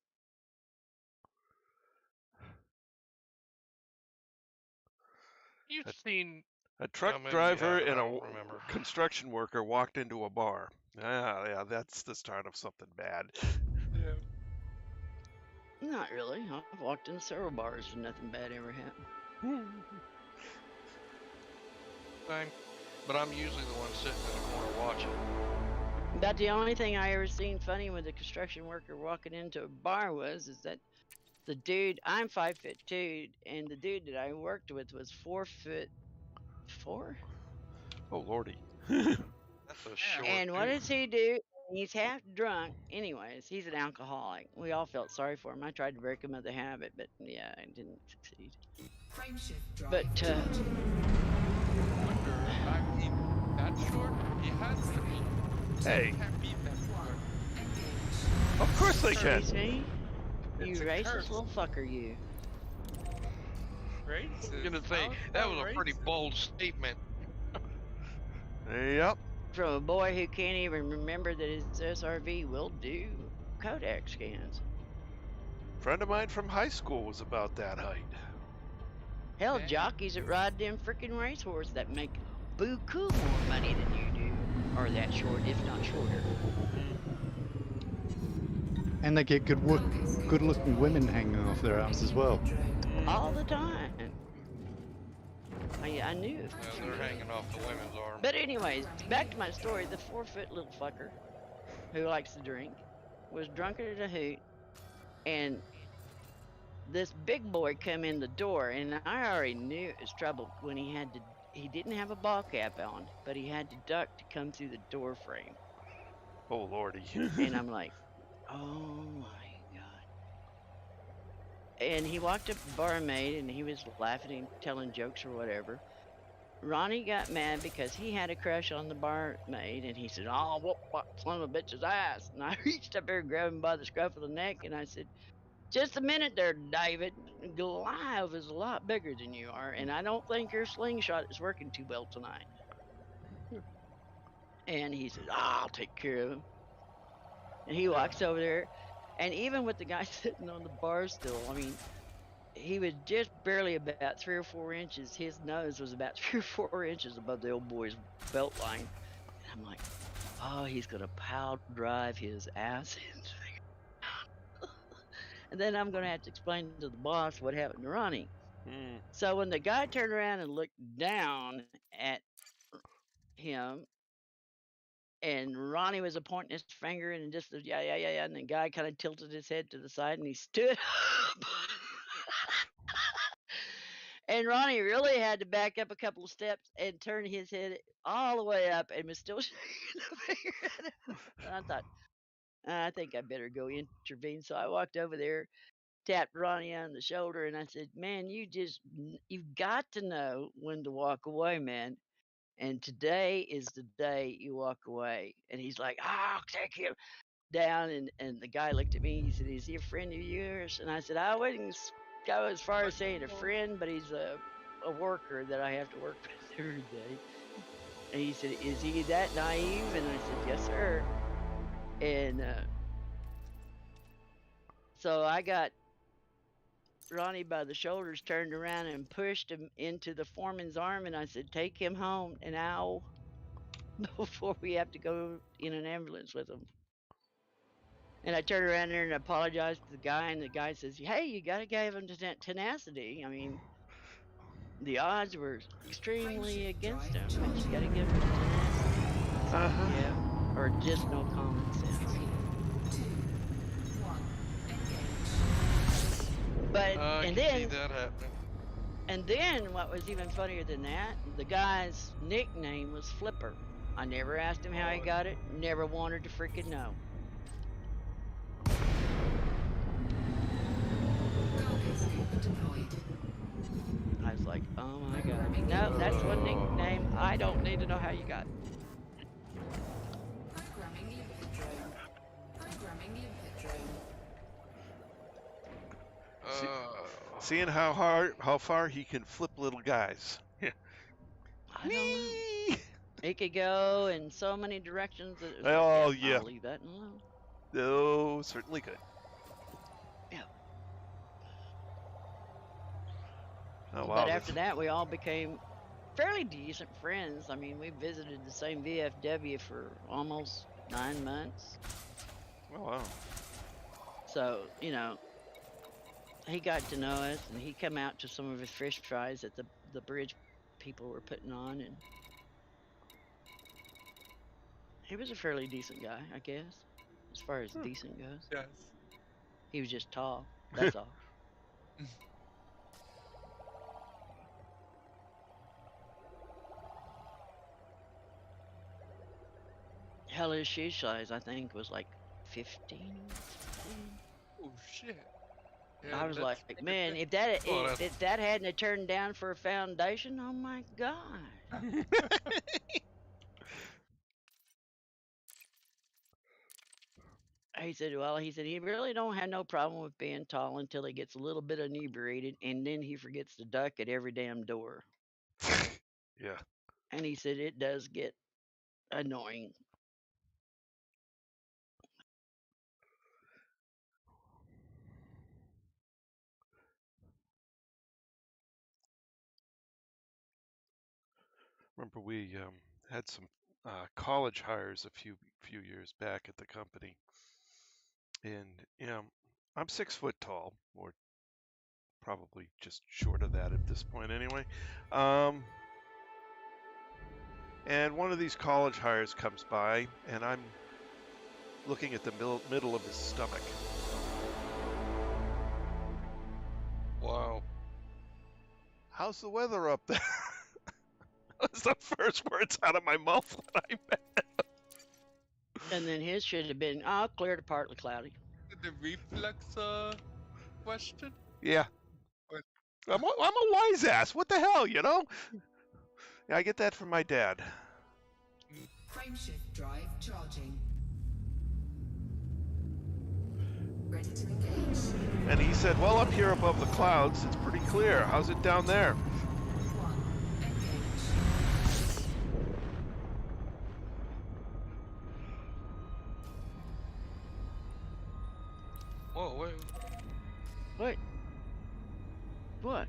You've seen. a truck No, maybe you driver haven't. and I a don't remember. construction worker walked into a bar. Yeah, that's the start of something bad. Yeah. Not really. I've walked in several bars and nothing bad ever happened. Fine. But I'm usually the one sitting in the corner watching. About the only thing I ever seen funny with a construction worker walking into a bar is that the dude, I'm 5'2", and the dude that I worked with was 4'4". Oh lordy. That's a short And what dude. does he do? He's half drunk. Anyways, he's an alcoholic. We all felt sorry for him. I tried to break him of the habit, but yeah, I didn't succeed. Frameshift drive But charging. Wonder, I mean, that short? He has to be. Hey, Can't be that short. Engage. of course they can. excuse me, you It's a racist curse. little fucker, you. Racist. I was gonna say How is that was a pretty racist? bold statement. Yep. From a boy who can't even remember that his SRV will do Kodak scans. Friend of mine from high school was about that height. Hell, Dang. jockeys that ride them frickin' racehorse that make buku more money than you do are that short, if not shorter. And they get good-looking women hanging off their arms as well. All the time. I knew it. Well, they're hanging off the women's arm. But anyways, back to my story. The 4-foot little fucker who likes to drink was drunker than a hoot, and this big boy come in the door, and I already knew it was trouble when he didn't have a ball cap on, but he had to duck to come through the door frame. Oh lordy. And I'm like, oh my God. And he walked up to the barmaid, and he was laughing and telling jokes or whatever. Ronnie got mad because he had a crush on the barmaid, and he said, "Oh, whoop, son of a bitch's ass." And I reached up there and grabbed him by the scruff of the neck, and I said, "Just a minute there, David. Goliath is a lot bigger than you are, and I don't think your slingshot is working too well tonight." And he said, "I'll take care of him." And he walks over there, and even with the guy sitting on the bar stool, I mean, he was just barely about 3 or 4 inches. His nose was about 3 or 4 inches above the old boy's belt line. And I'm like, oh, he's gonna pile drive his ass into. And then I'm gonna have to explain to the boss what happened to Ronnie. So when the guy turned around and looked down at him, and Ronnie was pointing his finger and just yeah, and the guy kind of tilted his head to the side and he stood up. And Ronnie really had to back up a couple of steps and turn his head all the way up and was still shaking the finger at him. And I thought, I think I better go intervene. So I walked over there, tapped Ronnie on the shoulder, and I said, "Man, you've got to know when to walk away, man. And today is the day you walk away." And he's like, "Oh, take him down." And the guy looked at me. He said, "Is he a friend of yours?" And I said, "I wouldn't go as far as saying a friend, but he's a worker that I have to work with every day." And he said, "Is he that naive?" And I said, "Yes, sir." And so I got Ronnie by the shoulders, turned around and pushed him into the foreman's arm, and I said, "Take him home now before we have to go in an ambulance with him." And I turned around there and apologized to the guy, and the guy says, "Hey, you got to give him tenacity. I mean, the odds were extremely against him, but you got to give him tenacity." So, yeah, or just no common sense. 3, 2, 1, engage. But I and can see then that happening. and then what was even funnier than that, the guy's nickname was Flipper. I never asked him how he got it. Never wanted to freaking know. Cargo scoop deployed. I was like, oh my God. No, that's one nickname. I don't need to know how you got it. Programming limpet drone. Programming limpet drone. Seeing how far he can flip little guys. I don't know. It could go in so many directions that it was Oh, like, yeah. I'll leave that alone. Oh, certainly good. Yeah. Oh, wow. But after that, we all became fairly decent friends. I mean, we visited the same VFW for almost 9 months. Oh, wow. So, you know, he got to know us, and he come out to some of his fish fries that the bridge people were putting on, and He was a fairly decent guy, I guess, as far as decent goes. Yes. He was just tall. That's all. Hell, his shoe size, I think, was like 15, 16. Oh shit. I was that's like, pretty man, big. if that Well, if that hadn't have turned down for a foundation, oh my god. He said, well, he said he really don't have no problem with being tall until he gets a little bit inebriated, and then he forgets to duck at every damn door. Yeah. And he said it does get annoying. Remember we had some college hires a few years back at the company, and I'm 6 foot tall, or probably just short of that at this point anyway. And one of these college hires comes by, and I'm looking at the middle of his stomach. wow. How's the weather up there? That's the first words out of my mouth when I met. And then his should have been, oh, clear to partly cloudy. The reflex question? Yeah. What? I'm a wise ass. What the hell, you know? Yeah, I get that from my dad. Frameshift drive charging. Ready to engage. And he said, well, up here above the clouds, it's pretty clear. How's it down there? 1. Engage. Whoa, wait. What? What?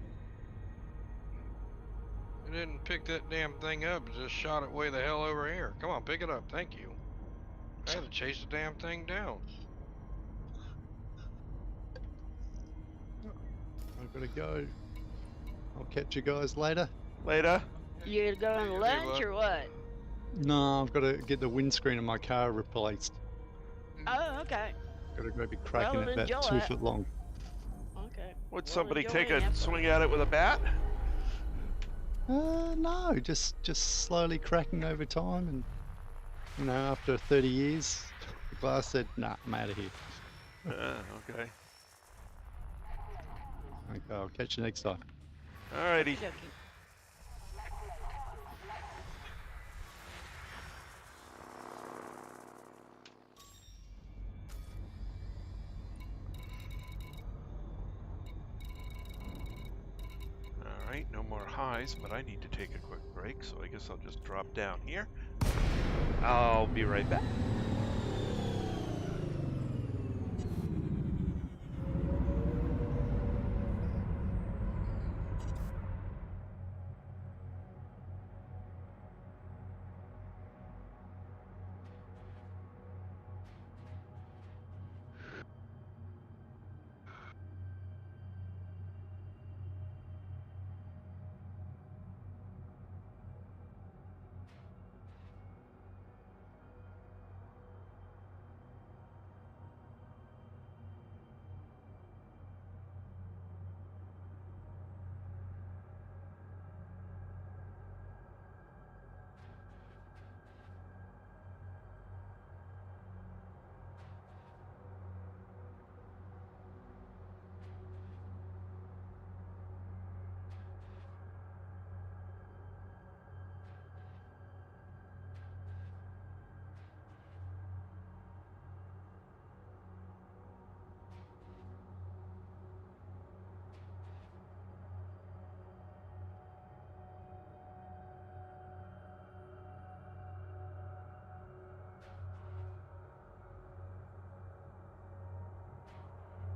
You didn't pick that damn thing up. Just shot it way the hell over here. Come on, pick it up. Thank you. I had to chase the damn thing down. I've got to go. I'll catch you guys later. Later. You going to Hey, lunch bud. or what? No, I've got to get the windscreen of my car replaced. Oh, okay. Got to go be cracking Well, it about enjoy 2 it. foot long. Okay. Would Well, somebody enjoy take and a have fun. swing at it with a bat? No, just slowly cracking over time, and after 30 years, the glass said, "Nah, I'm out of here." Okay. Okay, I'll catch you next time. Alrighty. Okey-dokey. Alright, no more highs, but I need to take a quick break, so I guess I'll just drop down here. I'll be right back.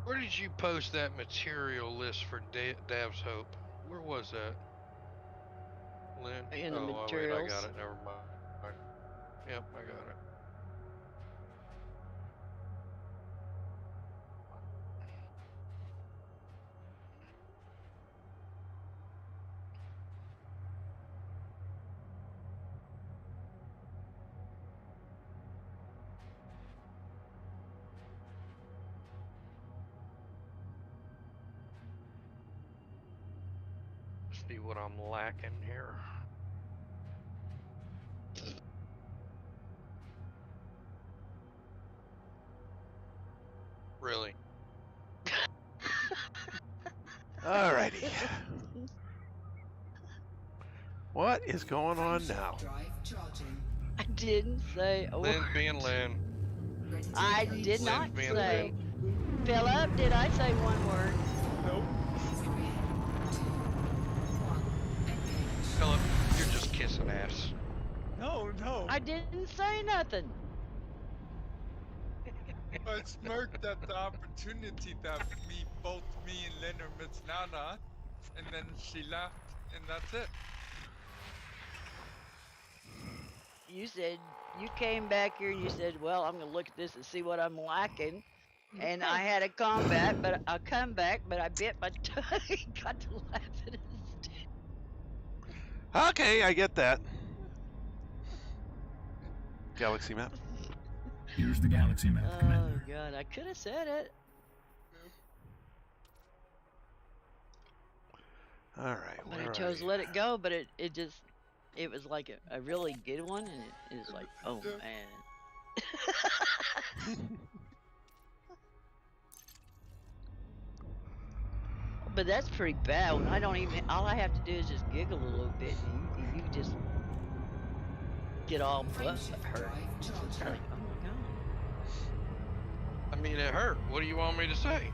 Where did you post that material list for Dav's Hope? Where was that? Lynn? In the Oh, wait, I materials. got it. Never mind. Yep, I got it. See what I'm lacking here. Really? Alrighty. What is going on now? Drive charging. I didn't say a Lynn's word. being Lynn. Ready to I engage. did not Lynn's being say. Lynn. Philip, did I say one word? Nope. 3, 2, 1. Engage. Philip, you're just kissing ass. No, no. I didn't say nothing. I smirked at the opportunity that both me and Lynn are missing out on, and then she laughed, and that's it. You said, you came back here and you said, well, I'm going to look at this and see what I'm lacking. And I had a comeback, but I bit my tongue. Got to laughing instead. Okay, I get that. Galaxy map. Here's the galaxy map, Oh, Commander. God, I could have said it. Alright, But I where chose are to you? let it go, but it was like a really good one, and it was like, oh, Yeah. man. But that's pretty bad. When I don't even, all I have to do is just giggle a little bit, and you just get all butt Frameshift hurt. drive It's charging. like, oh my God. I mean, it hurt. What do you want me to say?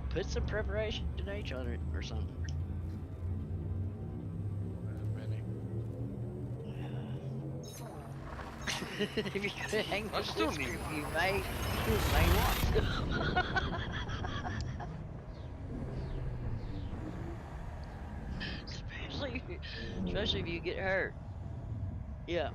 Put some preparation H on it or something. If you could hang I the still clip need strip, one. you may want to. especially if you get hurt. Yeah.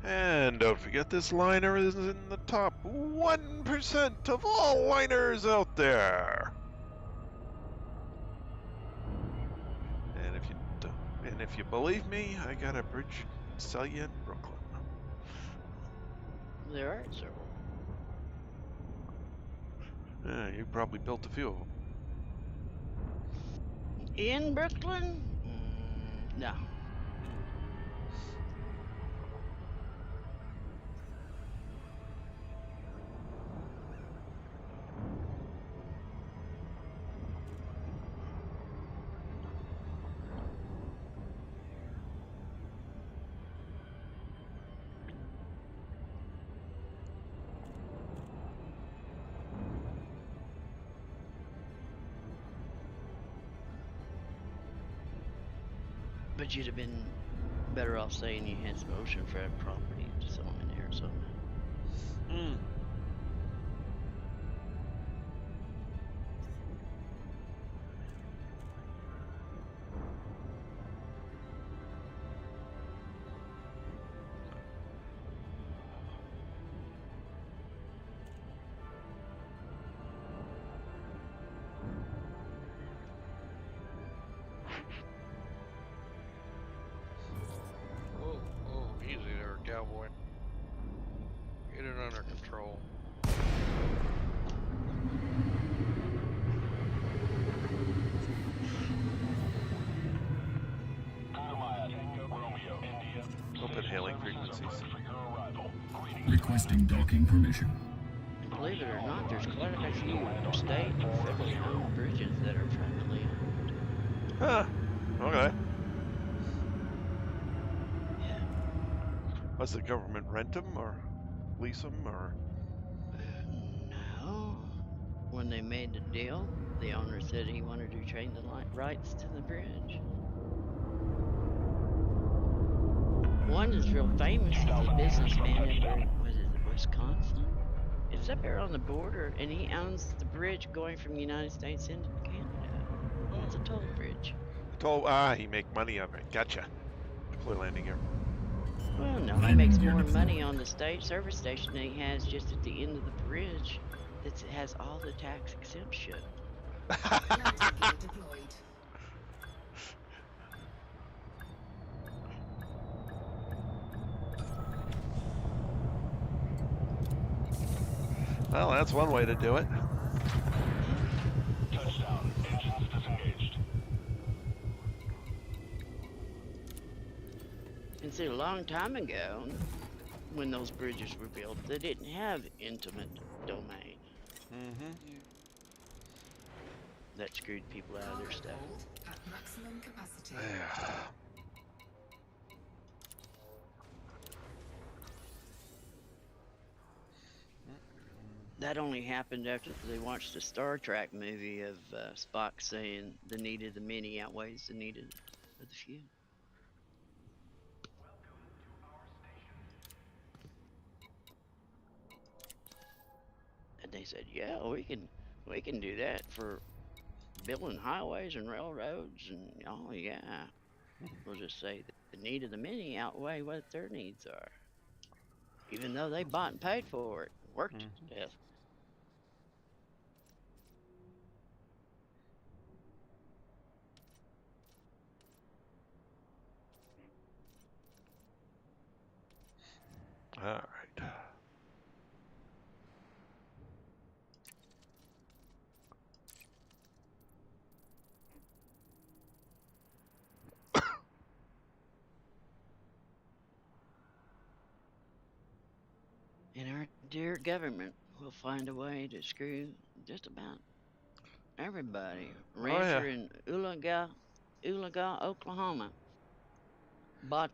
And don't forget this liner is in the top 1% of all liners out there. And if you believe me, I got a bridge to sell you in Brooklyn. There are several. Yeah, you probably built a few of them. In Brooklyn? No. But you'd have been better off saying you had some oceanfront property to sell in Arizona. Oh, easy there, cowboy. Get it under control. Open hailing frequencies. Requesting docking permission. And believe it or not, there's quite a few state and federally owned bridges that are privately owned. Huh. Okay. Yeah. Does the government rent them or lease them or? No. When they made the deal, the owner said he wanted to retain the rights to the bridge. One is real famous. He's a businessman up there, what is it, Wisconsin? He's up there on the border, and he owns the bridge going from the United States into Canada. It's a toll bridge. He make money on it. Gotcha. Deploy landing gear. Well, no, he Landing makes gear more deployed. money on the service station than he has just at the end of the bridge that has all the tax exempt shit. Landing gear deployed. Well, that's one way to do it. Touchdown. Engines disengaged. And see, a long time ago, when those bridges were built, they didn't have intimate domain. Mm-hmm. Yeah. That screwed people out of their Cargo stuff. hold at maximum capacity. Yeah. That only happened after they watched the Star Trek movie of Spock saying the need of the many outweighs the need of the few. And they said, yeah, we can do that for building highways and railroads, and oh yeah, we'll just say that the need of the many outweigh what their needs are, even though they bought and paid for it, worked to death. All right. And our dear government will find a way to screw just about everybody. Rancher in Ulaga, Oklahoma, bought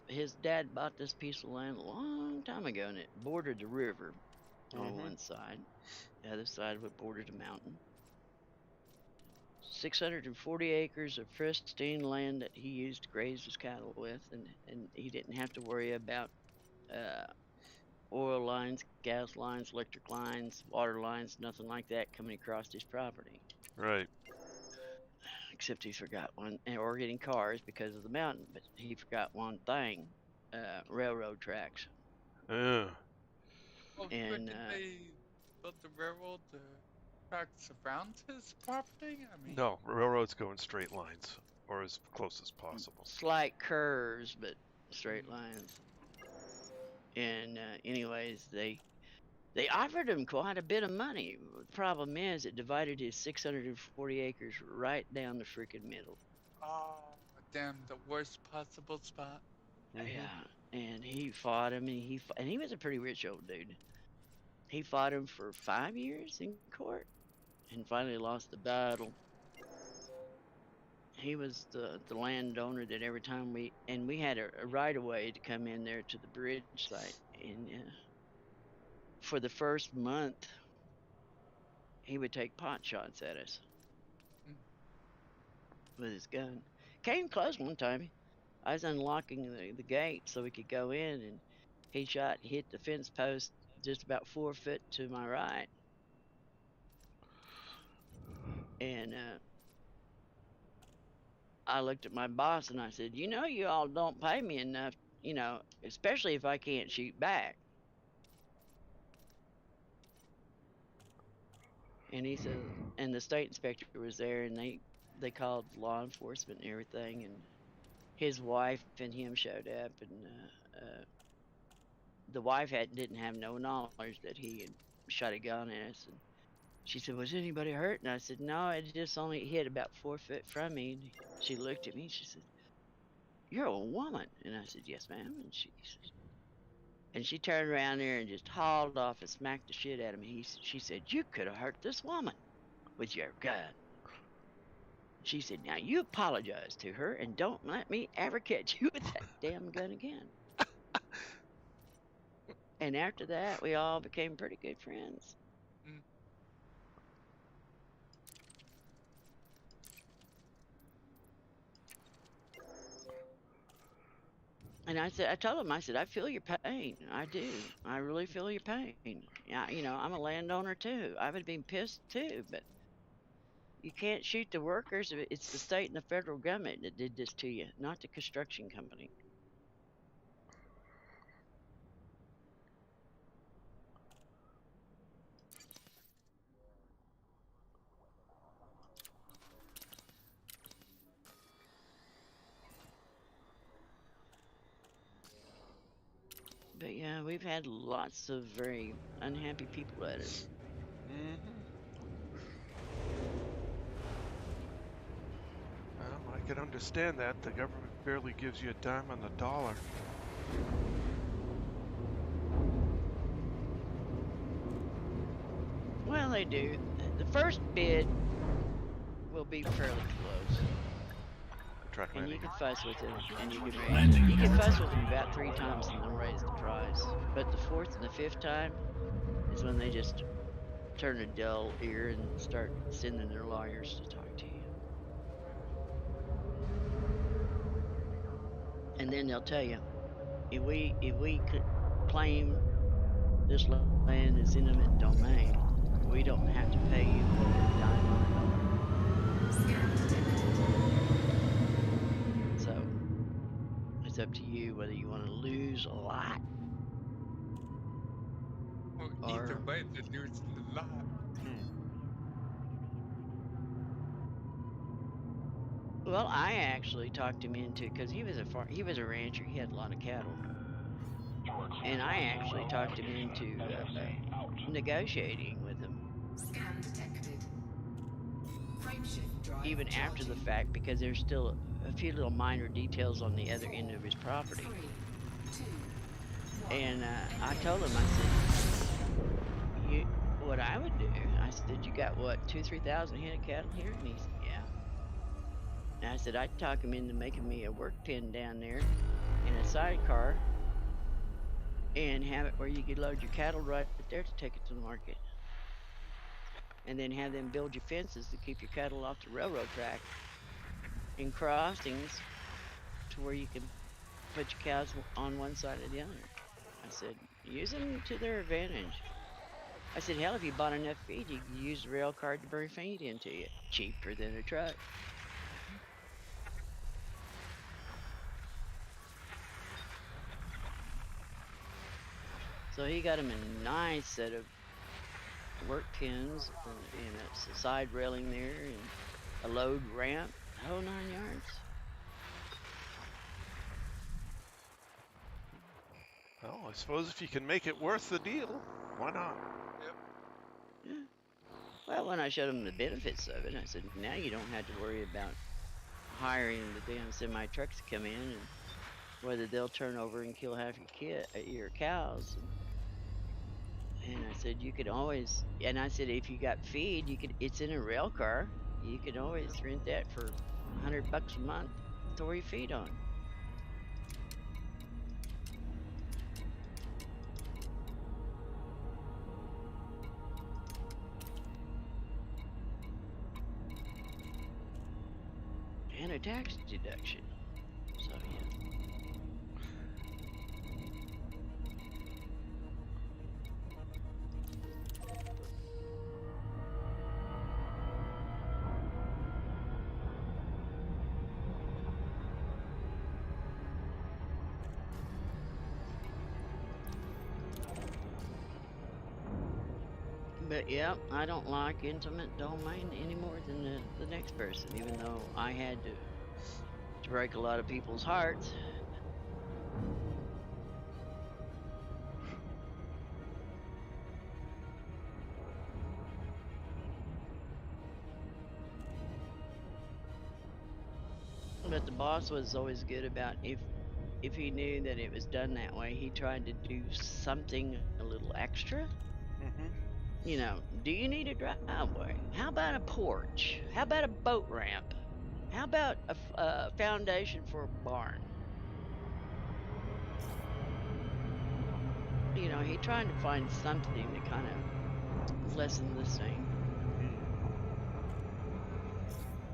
his dad bought this piece of land a long time ago, and it bordered the river on one side. The other side would border the mountain. 640 acres of pristine land that he used to graze his cattle with, and he didn't have to worry about oil lines, gas lines, electric lines, water lines, nothing like that coming across his property. Right. Except he forgot one, or getting cars because of the mountain, but he forgot one thing: railroad tracks. Oh, so And did they build the railroad tracks around his property? I mean, No, railroads go in straight lines, or as close as possible. slight curves, but straight lines. And anyways, they offered him quite a bit of money. The problem is, it divided his 640 acres right down the freaking middle. oh, damn, the worst possible spot. Yeah, and he fought him, and he was a pretty rich old dude. He fought him for 5 years in court, and finally lost the battle. He was the landowner that every time we had a right of way to come in there to the bridge site, and for the first month, he would take pot shots at us with his gun. Came close one time. I was unlocking the gate so we could go in, and he hit the fence post just about 4 foot to my right. And I looked at my boss and I said, you know, you all don't pay me enough, you know, especially if I can't shoot back. And he said, and the state inspector was there, and they called law enforcement and everything, and his wife and him showed up, and the wife didn't have no knowledge that he had shot a gun at us. And she said, was anybody hurt? And I said, no, it just only hit about 4 foot from me. And she looked at me and she said, you're a woman. And I said, yes, ma'am. And she turned around there and just hauled off and smacked the shit out of me. She said, you could have hurt this woman with your gun. She said, now you apologize to her and don't let me ever catch you with that damn gun again. And after that, we all became pretty good friends. And I told him, I said, I feel your pain. I do. I really feel your pain. Yeah, I'm a landowner too. I would have been pissed too, but you can't shoot the workers. It's the state and the federal government that did this to you, not the construction company. But yeah, we've had lots of very unhappy people at it. Well, I can understand that. The government barely gives you a dime on the dollar. Well, they do. The first bid will be fairly close. Track And you landing. can fuss with them, and you can Landing you can your fuss track. with them about 3 times and they'll raise the price. But the 4th and the 5th time is when they just turn a dull ear and start sending their lawyers to talk to you. And then they'll tell you, if we claim this land is eminent domain, we don't have to pay you over a dime on the dollar. Scan detected. So it's up to you whether you want to lose a lot Well, or either way, they're losing a lot. well, I actually talked him into because he was a rancher. He had a lot of cattle, and I actually talked him into negotiating with him Scan detected. Frameshift drive even after the charging. fact because there's still a few little minor details on the other end of his property. 3, 2, 1. And I told him, I said, what I would do, I said, you got what, 2,000-3,000 head of cattle here? And he said, yeah. And I said, I'd talk him into making me a work pen down there in a sidecar and have it where you could load your cattle right there to take it to the market. And then have them build you fences to keep your cattle off the railroad track and crossings to where you can put your cows on one side or the other. I said, use them to their advantage. I said, hell, if you bought enough feed, you could use the rail car to bring feed into you. Cheaper than a truck. So he got him a nice set of work pins and a side railing there and a load ramp, the whole 9 yards. Well, I suppose if you can make it worth the deal, why not? Yeah. Well, when I showed him the benefits of it, I said, now you don't have to worry about hiring the damn semi trucks to come in and whether they'll turn over and kill half your cows. And I said, you could always, and I said, if you got feed, it's in a rail car. You could always rent that for $100 a month to throw your feed on. And a tax deduction. So, yeah. But yeah, I don't like intimate domain any more than the next person, even though I had to break a lot of people's hearts. But the boss was always good about if he knew that it was done that way, he tried to do something a little extra. Do you need a driveway? How about a porch? How about a boat ramp? How about a foundation for a barn? He tried to find something to kind of lessen the same.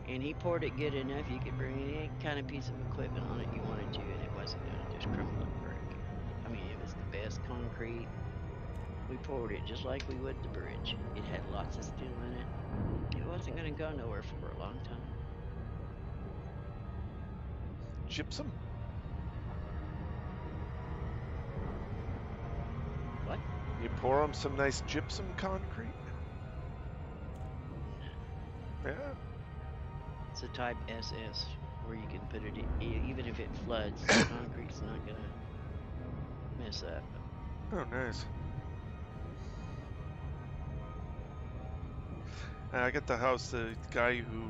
And he poured it good enough you could bring any kind of piece of equipment on it you wanted to, and it wasn't going to just crumble and break. I mean, it was the best concrete. We poured it just like we would the bridge. It had lots of steel in it. It wasn't going to go nowhere for a long time. Gypsum? What? You pour them some nice gypsum concrete? No. Yeah. It's a type SS where you can put it in, even if it floods, the concrete's not going to mess up. Oh, nice. I got the house, the guy who,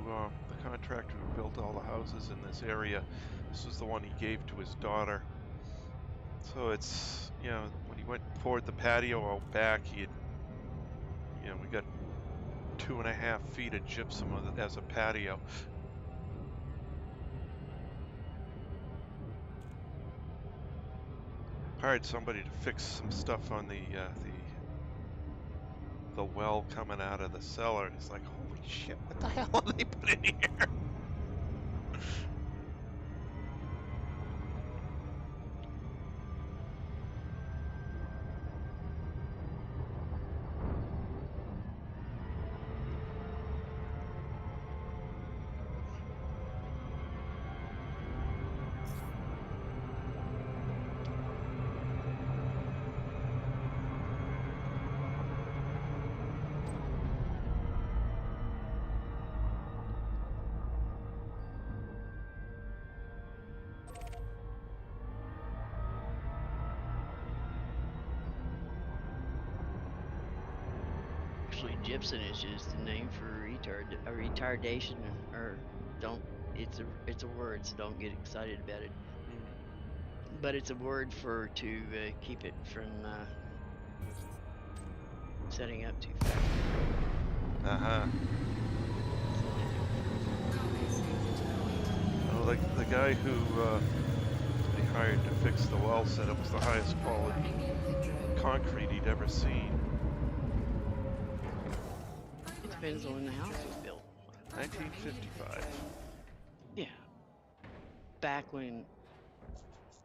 the contractor who built all the houses in this area, this was the one he gave to his daughter. So it's, you know, when he went and poured the patio out back, he had, you know, we got 2.5 feet of gypsum as a patio. Hired somebody to fix some stuff on the well coming out of the cellar. It's like, holy shit, what the hell are they put in here? Actually, gypsum is just a name for retardation, or don't. It's a word, so don't get excited about it. But it's a word for to keep it from setting up too fast. Uh-huh. Cargo station deployed. Well, the guy who they hired to fix the well said it was the highest quality Programming input drone. concrete he'd ever seen. It depends on when the house was built. 1955. Yeah. Back when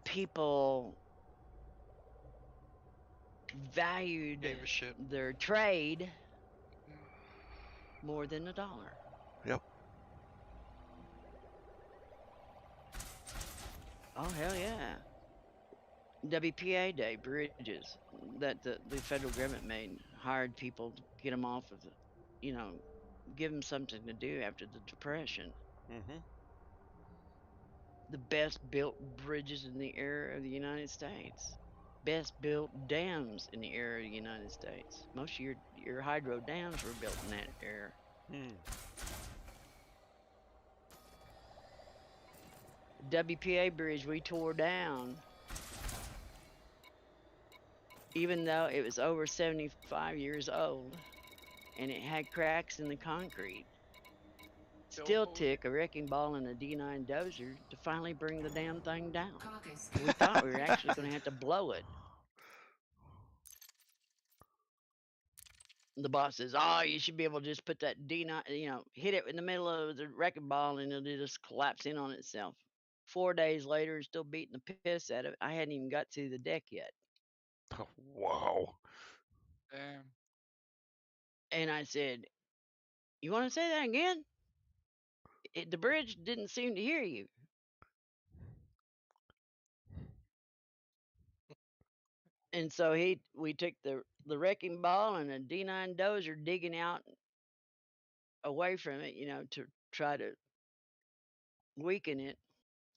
people valued Gave a shit. their trade more than $1. Yep. Oh hell yeah. WPA Day bridges that the federal government made, hired people to get them off of the, you know, give them something to do after the Depression. Mm-hmm. The best built bridges in the era of the United States. Best built dams in the era of the United States. Most of your hydro dams were built in that era. WPA bridge we tore down, even though it was over 75 years old and it had cracks in the concrete. Still took a wrecking ball and a D9 dozer to finally bring the damn thing down. Cargo We thought we were actually going to have to blow it. The boss says, "Oh, you should be able to just put that D9, you know, hit it in the middle of the wrecking ball and it'll just collapse in on itself." 4 days later, still beating the piss out of it. I hadn't even got to the deck yet. Oh, wow. Damn. And I said, "You want to say that again?" The bridge didn't seem to hear you. And so we took the wrecking ball and a D9 dozer digging out away from it, you know, to try to weaken it.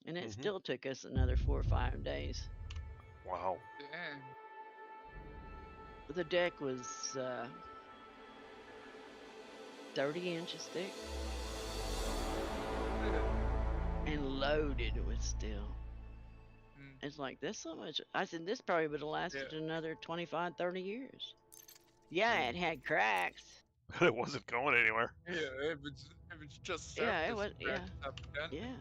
And it still took us another 4 or 5 days. Wow. Damn. The deck was 30 inches thick and loaded with steel. It's like, this so much. I said, this probably would have lasted another 25, 30 years. Yeah, it had cracks. But it wasn't going anywhere. Yeah, if it's just surface Yeah, it was. Yeah, cracks up again. yeah.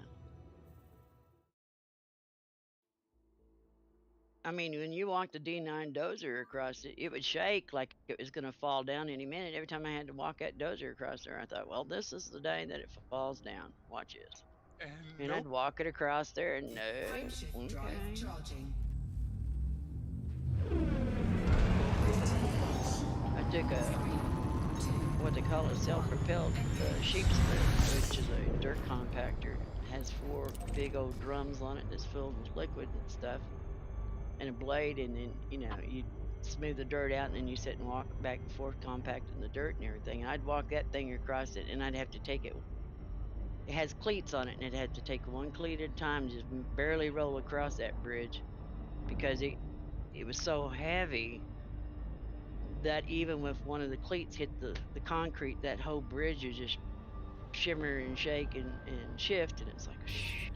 I mean, when you walked the D9 dozer across it, it would shake like it was going to fall down any minute. Every time I had to walk that dozer across there, I thought, well, this is the day that it falls down. Watch this. And Nope. I'd walk it across there, and no, Frameshift drive okay. charging. I took what they call a self-propelled sheep spread, which is a dirt compactor. It has 4 big old drums on it that's filled with liquid and stuff, and a blade, and then you smooth the dirt out, and then you sit and walk back and forth compacting the dirt and everything. And I'd walk that thing across it, and I'd have to take it. It has cleats on it, and it had to take one cleat at a time, just barely roll across that bridge, because it was so heavy that even if one of the cleats hit the concrete, that whole bridge would just shimmer and shake and shift, and it's like, shh.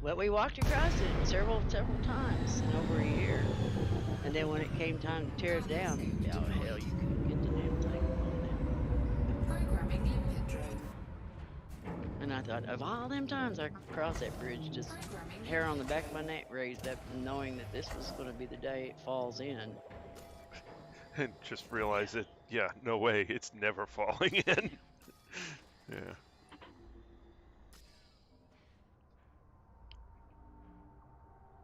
Well, we walked across it several times in over a year. And then when it came time to tear it down, oh hell, you couldn't get the damn thing on down. Programming limpet drone. And I thought, of all them times I crossed that bridge, just hair on the back of my neck raised up, knowing that this was going to be the day it falls in. And just realize that, yeah, no way, it's never falling in. Yeah.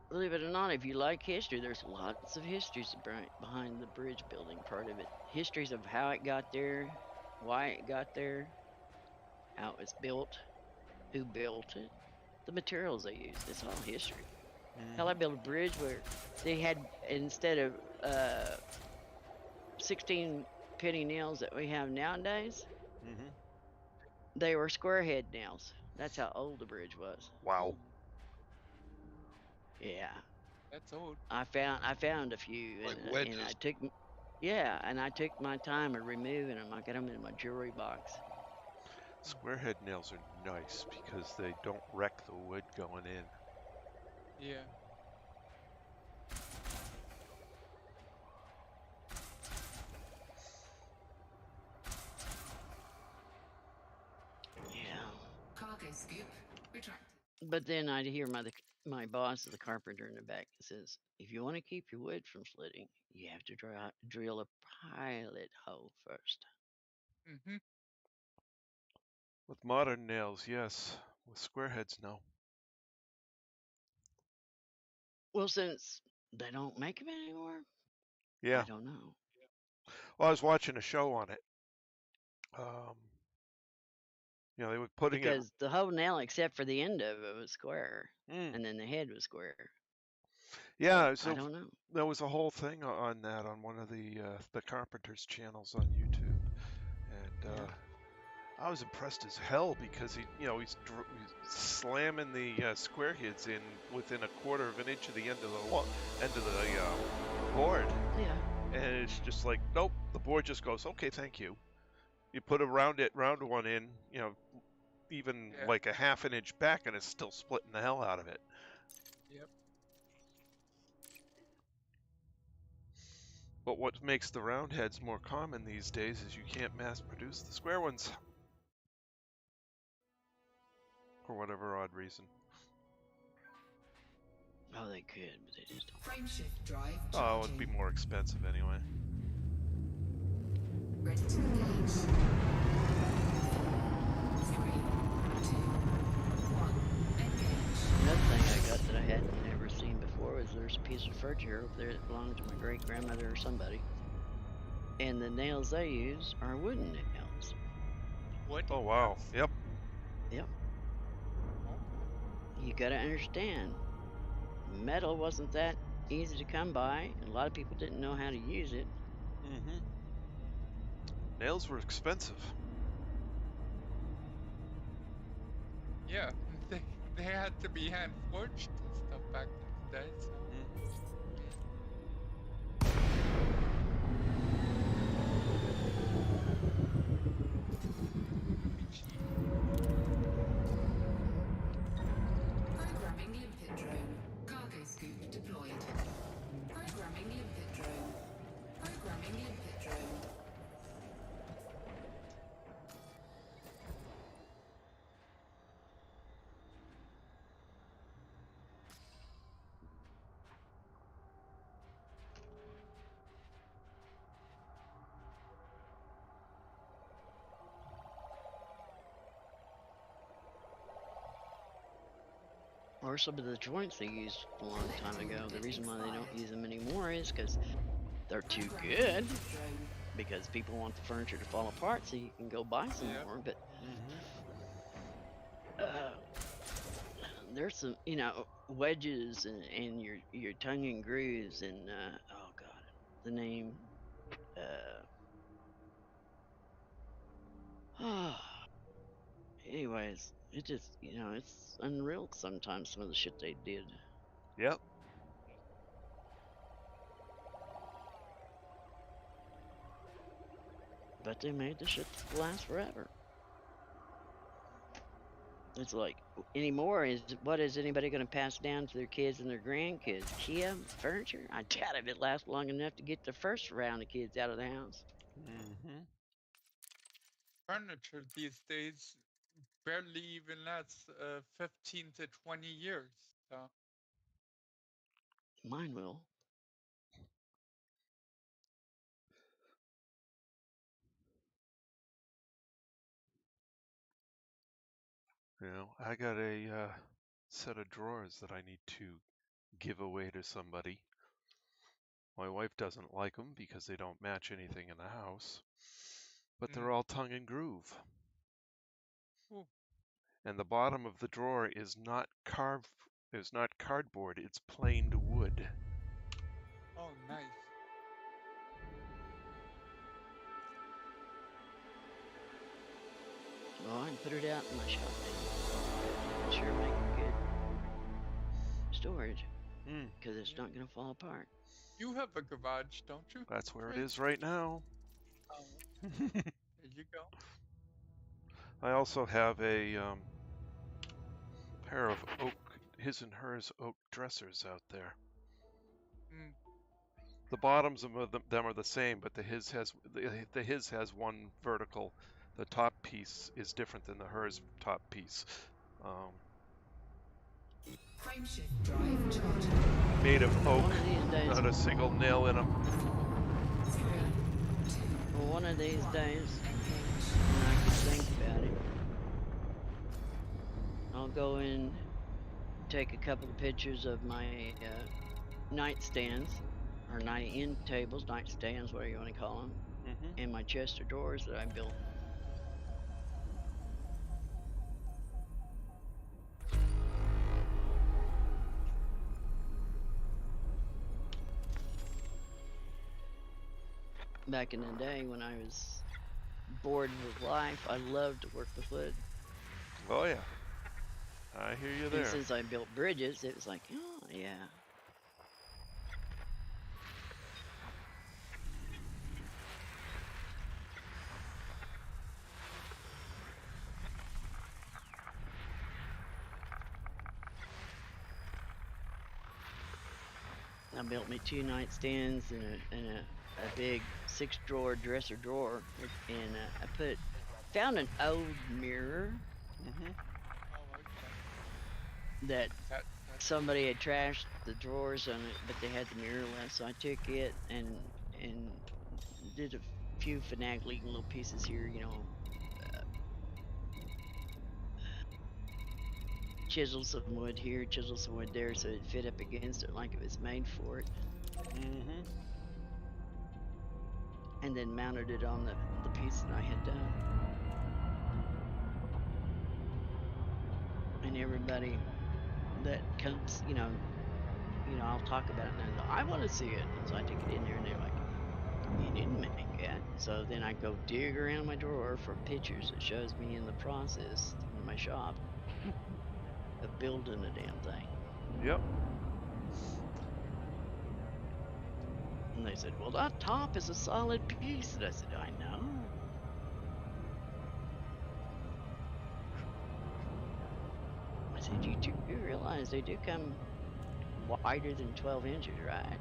Believe it or not, if you like history, there's lots of histories behind the bridge building part of it. Histories of how it got there, why it got there, how it was built, who built it, the materials they used. It's all history. Hell, I built a bridge where they had, instead of 16 penny nails that we have nowadays, they were square head nails. That's how old the bridge was. Wow. Yeah. That's old. I found a few, Like and wedges. I took my time of removing them. I got them in my jewelry box. Square head nails are nice because they don't wreck the wood going in. Yeah. Yeah. Cargo scoop retracted. But then I'd hear my boss, the carpenter in the back, says, if you want to keep your wood from slitting, you have to drill a pilot hole first. Mm-hmm. With modern nails, yes. With square heads, no. Well, since they don't make them anymore, Yeah. I don't know. Well, I was watching a show on it. They were putting Because the whole nail, except for the end of it, was square, and then the head was square. Yeah, so I don't know. There was a whole thing on that on one of the carpenter's channels on YouTube, and I was impressed as hell because he's slamming the square heads in within a quarter of an inch of the end of the board. Yeah. And it's just like, nope, the board just goes, okay, thank you. You put a round one in, even like a half an inch back, and it's still splitting the hell out of it. Yep. But what makes the round heads more common these days is you can't mass produce the square ones. For whatever odd reason. Oh, they could, but they just don't. Frameshift drive charging. Oh, it would be more expensive anyway. Ready to engage. 3, 2, 1, engage. Another thing I got that I hadn't never seen before was there's a piece of furniture over there that belonged to my great grandmother or somebody, and the nails they use are wooden nails. What? Oh wow. Yep. Yep. You gotta understand, metal wasn't that easy to come by, and a lot of people didn't know how to use it. Nails were expensive. Yeah, they had to be hand forged and stuff back in the day. So. Programming limpet drone. Cargo scoop deployed. Programming limpet drone. Programming limpet drone. or some of the joints they used a long time ago. The reason why they don't use them anymore is because they're too good. Because people want the furniture to fall apart, so you can go buy some Yeah. more. But Mm-hmm. there's some, wedges and your tongue and grooves and oh god, the name. Anyways, it just it's unreal sometimes some of the shit they did. Yep. But they made the shit last forever. It's like anymore what is anybody going to pass down to their kids and their grandkids? Kia furniture? I doubt if it lasts long enough to get the first round of kids out of the house. Mm-hmm. Furniture these days barely even lasts 15 to 20 years. So Mine will. I got a set of drawers that I need to give away to somebody. My wife doesn't like them because they don't match anything in the house, but they're all tongue and groove. Ooh. And the bottom of the drawer is not cardboard, it's planed wood. Oh, nice. Well, I can put it out in my shop. Sure, make good storage because it's not going to fall apart. You have a garage, don't you? That's where it is right now. Oh, there you go. I also have a pair of his and hers oak dressers out there. The bottoms of them are the same, but the his has one vertical. The top piece is different than the hers top piece. Frameshift drive charging. Made of oak, One of these days, not a single nail in them. 3, 2, well, one of these days, engage. when I can think about it, I'll go in, take a couple of pictures of my nightstands, or end tables, nightstands, whatever you want to call them, and my chest of drawers that I built. Back in the day when I was bored with life, I loved to work with wood. Oh yeah, I hear you there. And since I built bridges, it was like, oh yeah. I built me 2 nightstands and a big 6-drawer dresser drawer, and I found an old mirror that somebody had trashed the drawers on it, but they had the mirror left, so I took it and did a few finagly little pieces here, chiseled some wood here, chiseled some wood there, so it fit up against it like it was made for it. And then mounted it on the piece that I had done. And everybody that comes, I'll talk about it and I go, I want to see it. And so I take it in there and they're like, you didn't make that. So then I go dig around my drawer for pictures that shows me in the process in my shop of building the damn thing. Yep. And they said, well, that top is a solid piece. And I said, I know. I said, you do realize they do come wider than 12 inches, right?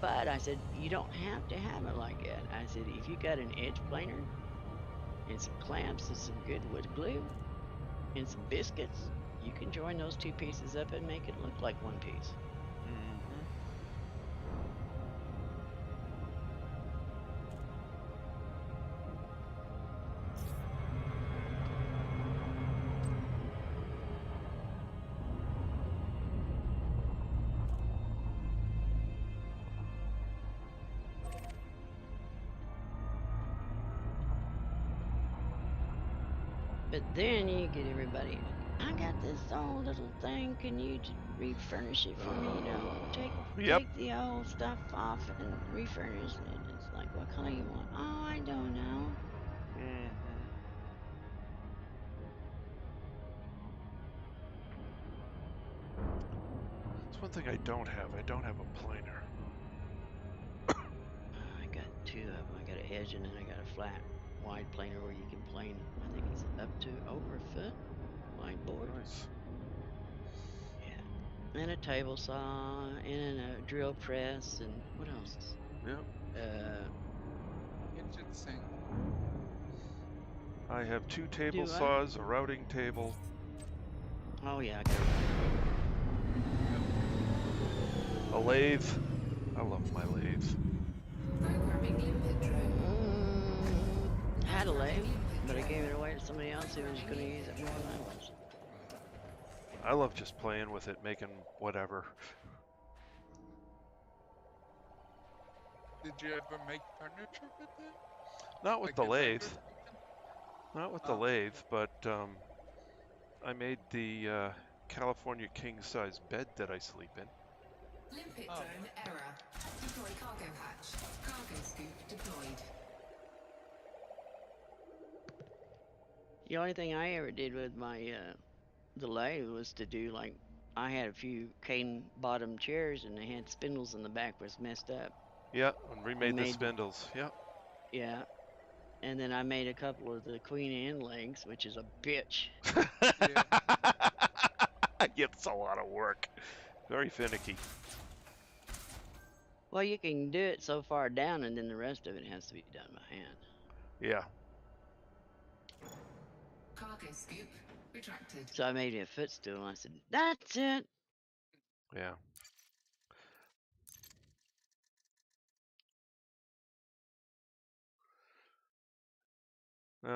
But I said, you don't have to have it like that. I said, if you got an edge planer and some clamps and some good wood glue and some biscuits, you can join those 2 pieces up and make it look like one piece. But then you get everybody. I got this old little thing. Can you refurnish it for me? Yep. Take the old stuff off and refurnish it. It's like, what color you want? Oh, I don't know. Mm-hmm. That's one thing I don't have. I don't have a planer. I got two of them. I got a edge and then I got a flat wide planer where you can plane. I think it's up to over a foot wide board. Nice. Yeah. And a table saw and a drill press and what else? Yep. Interesting. I have 2 table Do I? saws, a routing table. Oh yeah, I got A lathe. I love my lathe. Programming limpet drone. I had a lathe, but I gave it away to somebody else who was going to use it more than I was. I love just playing with it, making whatever. Did you ever make furniture with it? Not with Like the a leg lathe. or something? Not with the Oh, lathe, but I made the California king size bed that I sleep in. Limpet Oh, drone error. Deploy cargo hatch. Cargo scoop deployed. The only thing I ever did with my the lathe was to do like I had a few cane bottom chairs and they had spindles in the back was messed up. Yeah, and remade the made- spindles. Yeah. Yeah. And then I made a couple of the Queen Anne legs, which is a bitch. yeah. It's a lot of work. Very finicky. Well, you can do it so far down, and then the rest of it has to be done by hand. Yeah. Cargo scoop retracted. So I made a footstool, and I said, "That's it." Yeah.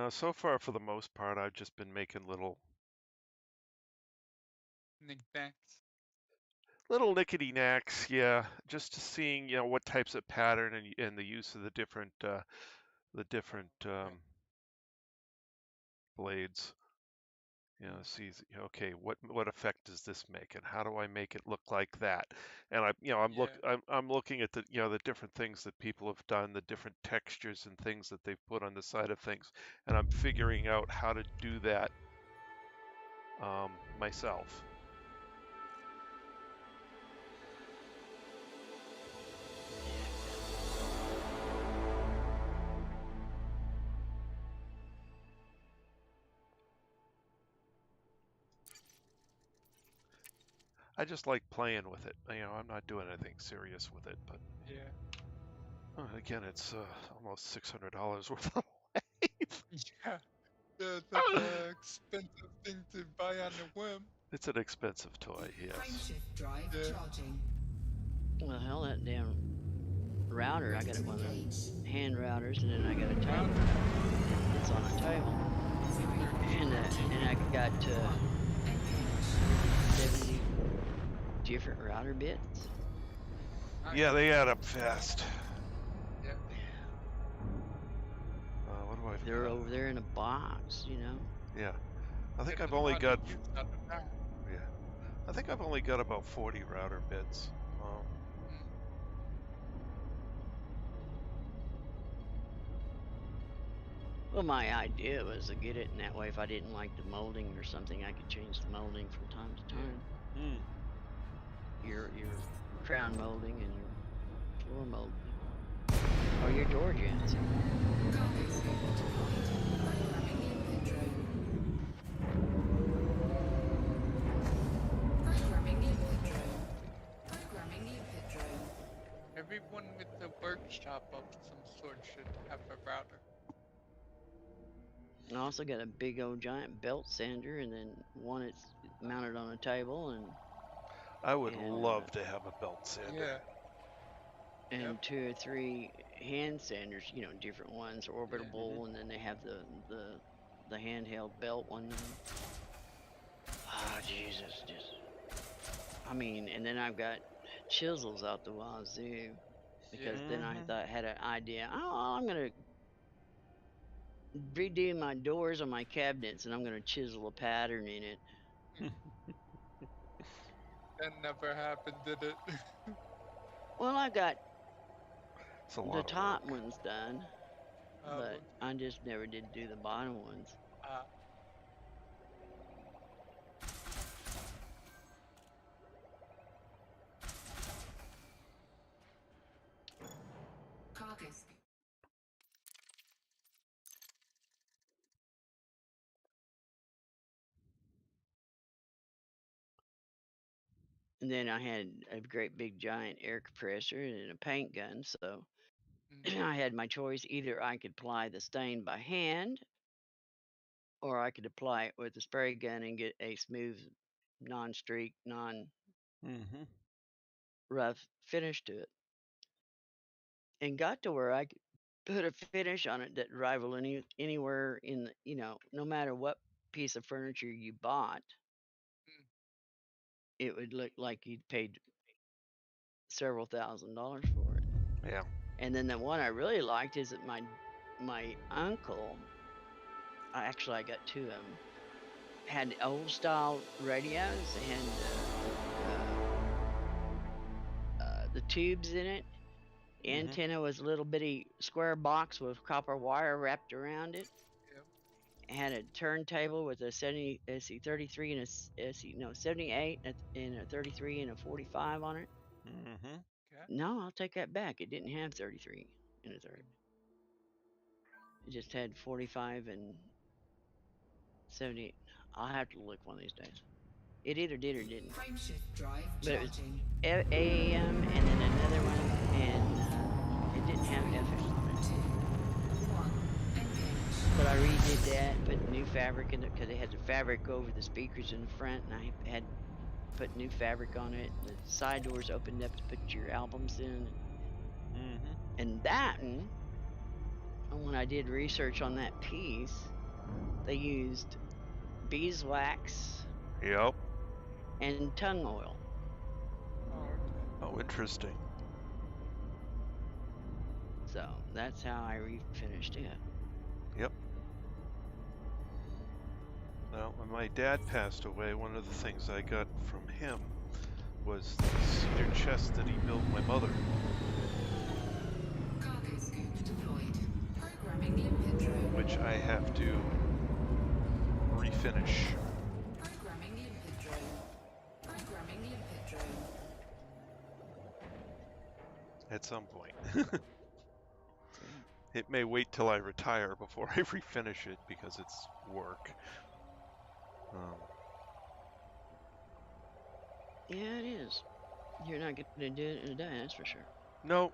So far, for the most part, I've just been making little Knickknacks. nickety knacks. Yeah, just seeing what types of pattern and the use of the different blades. See, okay, what effect does this make, and how do I make it look like that? And I'm looking at the different things that people have done, the different textures and things that they've put on the side of things, and I'm figuring out how to do that myself. I just like playing with it. I'm not doing anything serious with it, but Yeah. again, it's almost $600 worth of lathe. Yeah. That's an expensive thing to buy on a whim. It's an expensive toy, yes. Frameshift drive charging. Well, hell, that damn router. I got one of them hand routers, and then I got a table. It's on a table, and I got 70 different router bits. Yeah, they add up fast. Yeah. What do I? They're over there in a box, Yeah, I think Get I've a only lot got. of use out of that. Yeah, I think I've only got about 40 router bits. Well, my idea was to get it, and that way, if I didn't like the molding or something, I could change the molding from time to time. Your crown molding and your floor molding, or your door jambs. Cargo scoop deployed. Programming limpet drone. Programming limpet drone. Programming limpet drone. Everyone with a workshop of some sort should have a router. I also got a big old giant belt sander, and then one that's mounted on a table, and I would love to have a belt sander. Yeah. And 2 or 3 hand sanders, different ones, orbitable, and then they have the handheld belt one. Ah, Jesus, and then I've got chisels out the wazoo, because then I had an idea. Oh, I'm gonna redo my doors on my cabinets, and I'm going to chisel a pattern in it. That never happened, did it? Well, I got It's a the lot of top work. ones done, but Okay. I just never did do the bottom ones. Carcass. And then I had a great big giant air compressor and a paint gun, so I had my choice. Either I could apply the stain by hand, or I could apply it with a spray gun and get a smooth, non-streak, non-rough Mm-hmm. finish to it. And got to where I could put a finish on it that rival anywhere in the, no matter what piece of furniture you bought, it would look like you'd paid several $1,000s for it. Yeah. And then the one I really liked is that my uncle, actually I got two of them, had old style radios. They had the tubes in it. The Mhm. antenna was a little bitty square box with copper wire wrapped around it. It had a turntable with a 33 and a 78 and a 33 and a 45 on it. Mm-hmm. No, I'll take that back. It didn't have 33 and a 30. It just had 45 and 78. I'll have to look one of these days. It either did or didn't. Frameshift drive But it was charging. AM and then another one, and it didn't have FM on it. 2, 1, engage. But I redid that, put new fabric in it because they had the fabric over the speakers in the front, and I had put new fabric on it. And the side doors opened up to put your albums in, Mm-hmm. and that one. And when I did research on that piece, they used beeswax Yep. and tung oil. Oh, interesting. So that's how I refinished it. Yep. Now, when my dad passed away, one of the things I got from him was the cedar chest that he built my mother. Cargo scoop deployed. Programming limpet drone. Which I have to refinish. Programming limpet drone. Programming limpet drone. At some point. It may wait till I retire before I refinish it because it's work. Yeah, it is. You're not going to do it in a day, that's for sure. No.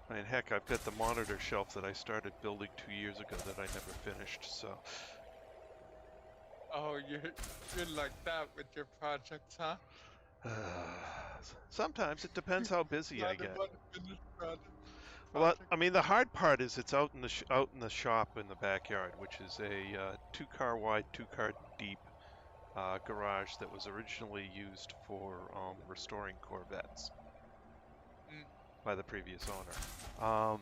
And heck, I've got the monitor shelf that I started building 2 years ago that I never finished, so. Oh, you're like that with your projects, huh? Sometimes it depends how busy I get. Well, Project. I mean, the hard part is it's out in the shop in the backyard, which is a 2-car wide, 2-car deep garage that was originally used for restoring Corvettes by the previous owner.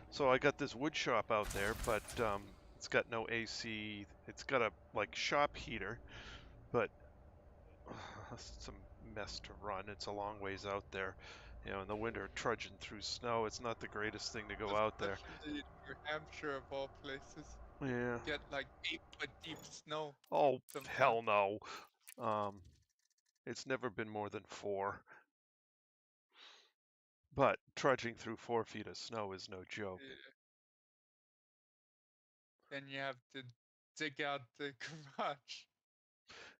So I got this wood shop out there, but it's got no AC. It's got a shop heater, but it's a mess to run. It's a long ways out there. In the winter, trudging through snow, it's not the greatest thing to go out there. Especially in New Hampshire, of all places. Yeah. Get like 8-foot deep snow. Oh, sometimes. hell no. It's never been more than 4. But trudging through 4 feet of snow is no joke. Yeah. Then you have to dig out the garage.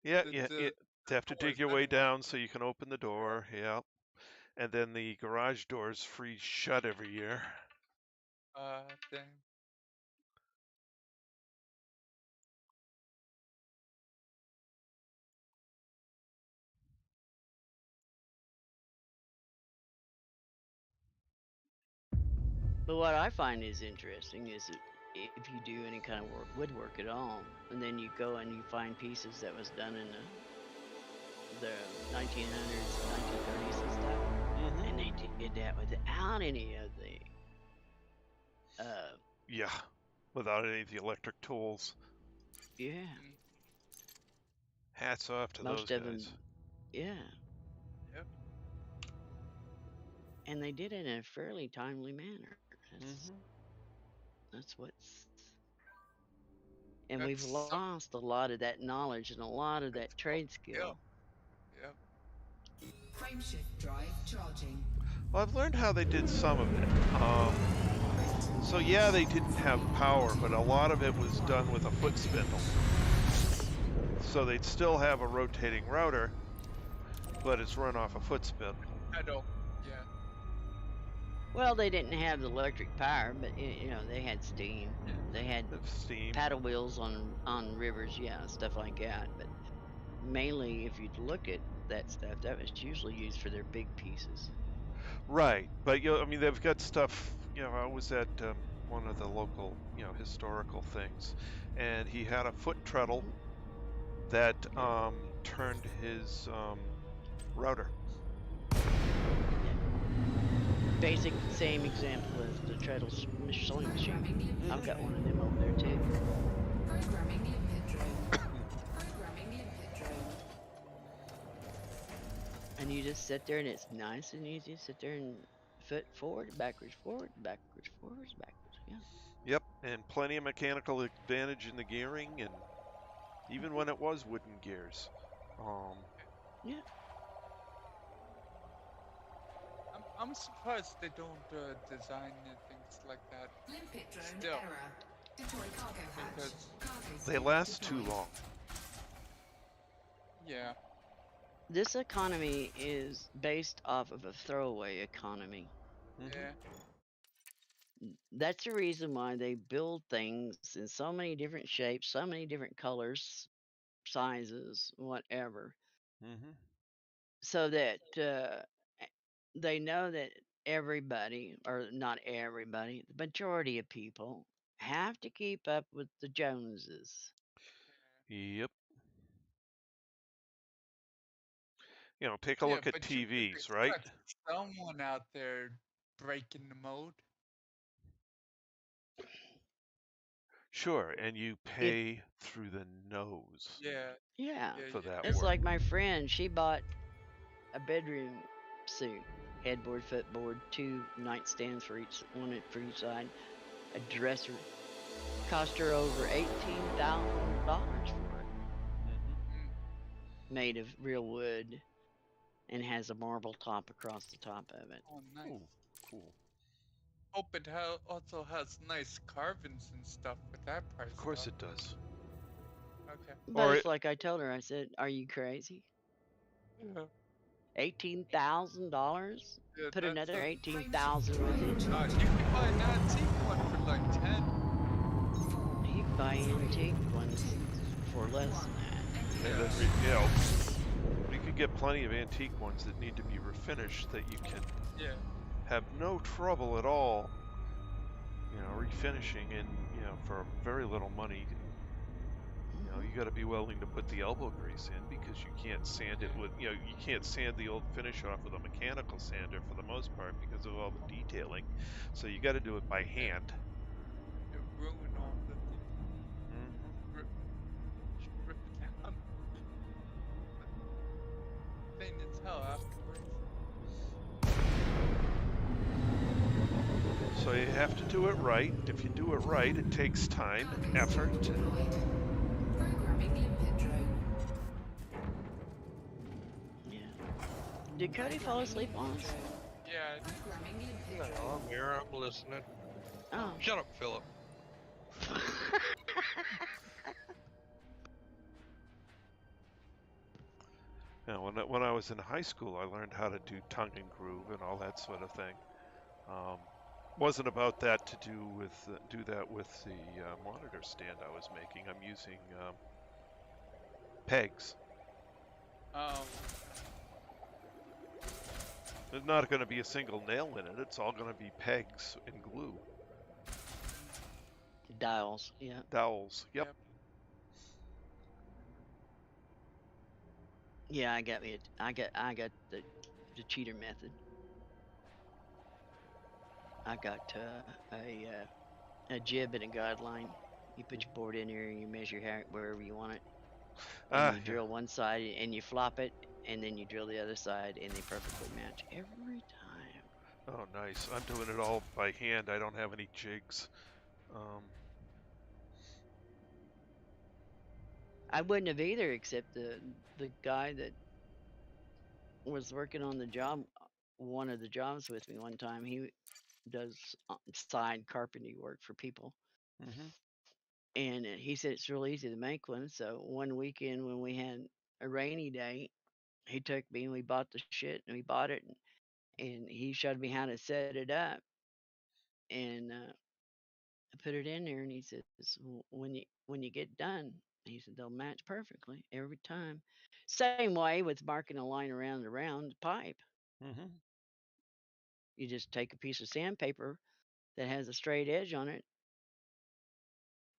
Yeah, you have to dig your way down so you can open the door. Yeah. And then the garage doors freeze shut every year. Dang. But what I find is interesting is that if you do any kind of woodwork at all, and then you go and you find pieces that was done in the 1900s, 1930s and stuff, and they did that without any of the Yeah, without any of the electric tools. Yeah. Hats off to Most those of guys. them. Yeah. Yep. And they did it in a fairly timely manner. Mm-hmm. That's what's. And we've That's some- lost a lot of that knowledge and a lot of that that's trade skill. Yep. Frameshift drive charging. Well, I've learned how they did some of it. So yeah, they didn't have power, but a lot of it was done with a foot spindle. So they'd still have a rotating router, but it's run off a foot spindle. I don't. Yeah. Well, they didn't have the electric power, but they had steam. They had Of steam. paddle wheels on rivers, yeah, stuff like that. But mainly, if you'd look at that stuff, that was usually used for their big pieces. Right, but I mean, they've got stuff. I was at one of the local, historical things, and he had a foot treadle that turned his router. Basic, same example as the treadle sewing machine. I've got one of them over there too. Programming limpet drone. Programming limpet drone. And you just sit there, and it's nice and easy. Sit there and foot forward, backwards, backwards. Yeah. Yep, and plenty of mechanical advantage in the gearing, and even when it was wooden gears. Yeah. I'm surprised they don't design things like that. Limpet drone Still. error. Deploy cargo hatch. Because- Cargo They scope last too deployed. long. Yeah. This economy is based off of a throwaway economy. Mhm. Yeah. That's the reason why they build things in so many different shapes, so many different colors, sizes, whatever, Mhm. so that they know that everybody, or not everybody, the majority of people have to keep up with the Joneses. Yep. Take a Yeah, look at but you could TVs, right? expect someone out there breaking the mode. Sure, and you If pay through the nose Yeah. yeah, Yeah. for that it's work. like my friend. She bought a bedroom suit, headboard, footboard, 2 nightstands for each side, a dresser. Cost her over $18,000 for it, Mhm. made of real wood, and has a marble top across the top of it. Oh, nice. Ooh, cool. Hope it also has nice carvings and stuff with that price. Of course though. it does. Okay. But Or it's like I told her, I said, "Are you crazy? Yeah. $18,000? Yeah, Put that's another a. 18,000 with it. You can buy an antique one for like 10. You can buy antique ones for less than that." and then you can get plenty of antique ones that need to be refinished that you can Yeah. have no trouble at all, refinishing, and for very little money. You got to be willing to put the elbow grease in, because you can't sand it with, you can't sand the old finish off with a mechanical sander for the most part because of all the detailing. So you got to do it by hand. It ruined all the things. Mhm. Rip it down. Pain as hell afterwards. So you have to do it right. If you do it right, it takes time and effort. Deployed. Programming limpet drone. Yeah. Did Cody fall asleep on us? Yeah. Programming limpet No, drone. I'm here. I'm listening. Oh. Shut up, Philip. When I was in high school, I learned how to do tongue and groove and all that sort of thing. Wasn't about that to do that with the monitor stand I was making. I'm using pegs. There's not going to be a single nail in it. It's all going to be pegs and glue. Dials, yeah. Dowels. Yep. Yeah, I got the cheater method. I got a a jib and a guideline. You put your board in here and you measure wherever you want it. Ah, And you drill one side and you flop it, and then you drill the other side, and they perfectly match every time. Oh, nice. I'm doing it all by hand. I don't have any jigs. I wouldn't have either, except the guy that was working on the job, one of the jobs with me one time. He does side carpentry work for people, Mm-hmm. and he said it's real easy to make one. So one weekend when we had a rainy day, he took me and we bought the shit and we bought it, and he showed me how to set it up, and I put it in there, and he says, when you get done, he said they'll match perfectly every time. Same way with marking a line around the round pipe. Mm-hmm. You just take a piece of sandpaper that has a straight edge on it,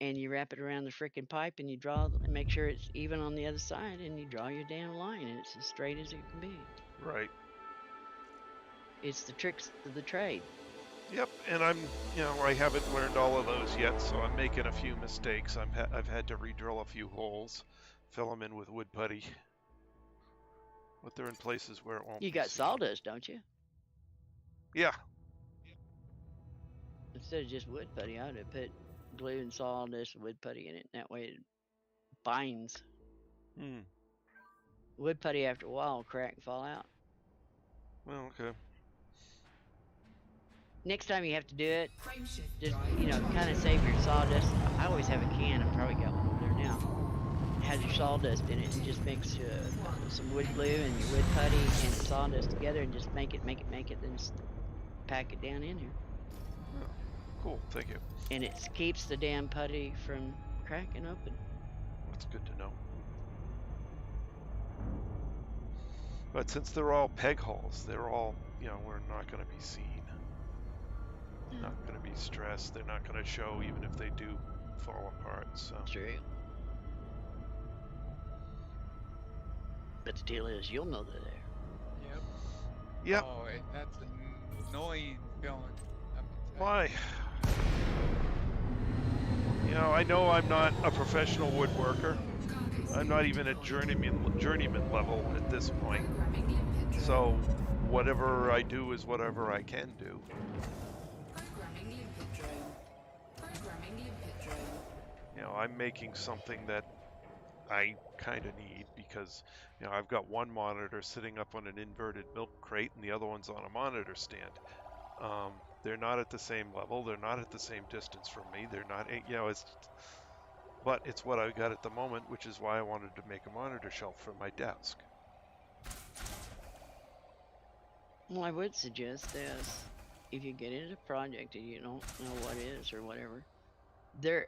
and you wrap it around the frickin' pipe, and you draw, make sure it's even on the other side, and you draw your damn line, and it's as straight as it can be. Right. It's the tricks of the trade. Yep, and I haven't learned all of those yet, so I'm making a few mistakes. I've had to re-drill a few holes, fill them in with wood putty, but they're in places where it won't You be got seen. sawdust, don't you? Yeah. Instead of just wood putty, I would have put glue and sawdust and wood putty in it, and that way it binds. Wood putty after a while will crack and fall out. Well, okay. Next time you have to do it, Frameshift just, drive kind of save your sawdust. I always have a can. I've probably got one over there now. It has your sawdust in it, and just mix some wood glue and your wood putty and the sawdust together, and just make it, then just pack it down in here. Oh, cool, thank you. And it keeps the damn putty from cracking open. That's good to know. But since they're all peg holes, they're all, we're not going to be seen. Not going to be stressed. They're not going to show even if they do fall apart. So True. But the deal is, you'll know they're there. Yep. Yep. Oh, and that's an annoying feeling. let me tell you. Why? I know I'm not a professional woodworker. I'm not even at journeyman level at this point. So whatever I do is whatever I can do. Programming limpet drone. Programming limpet drone. I'm making something that I kind of need because, I've got one monitor sitting up on an inverted milk crate and the other one's on a monitor stand. They're not at the same level. They're not at the same distance from me. They're not, but it's what I got at the moment, which is why I wanted to make a monitor shelf for my desk. Well, I would suggest this. If you get into a project and you don't know what it is or whatever, there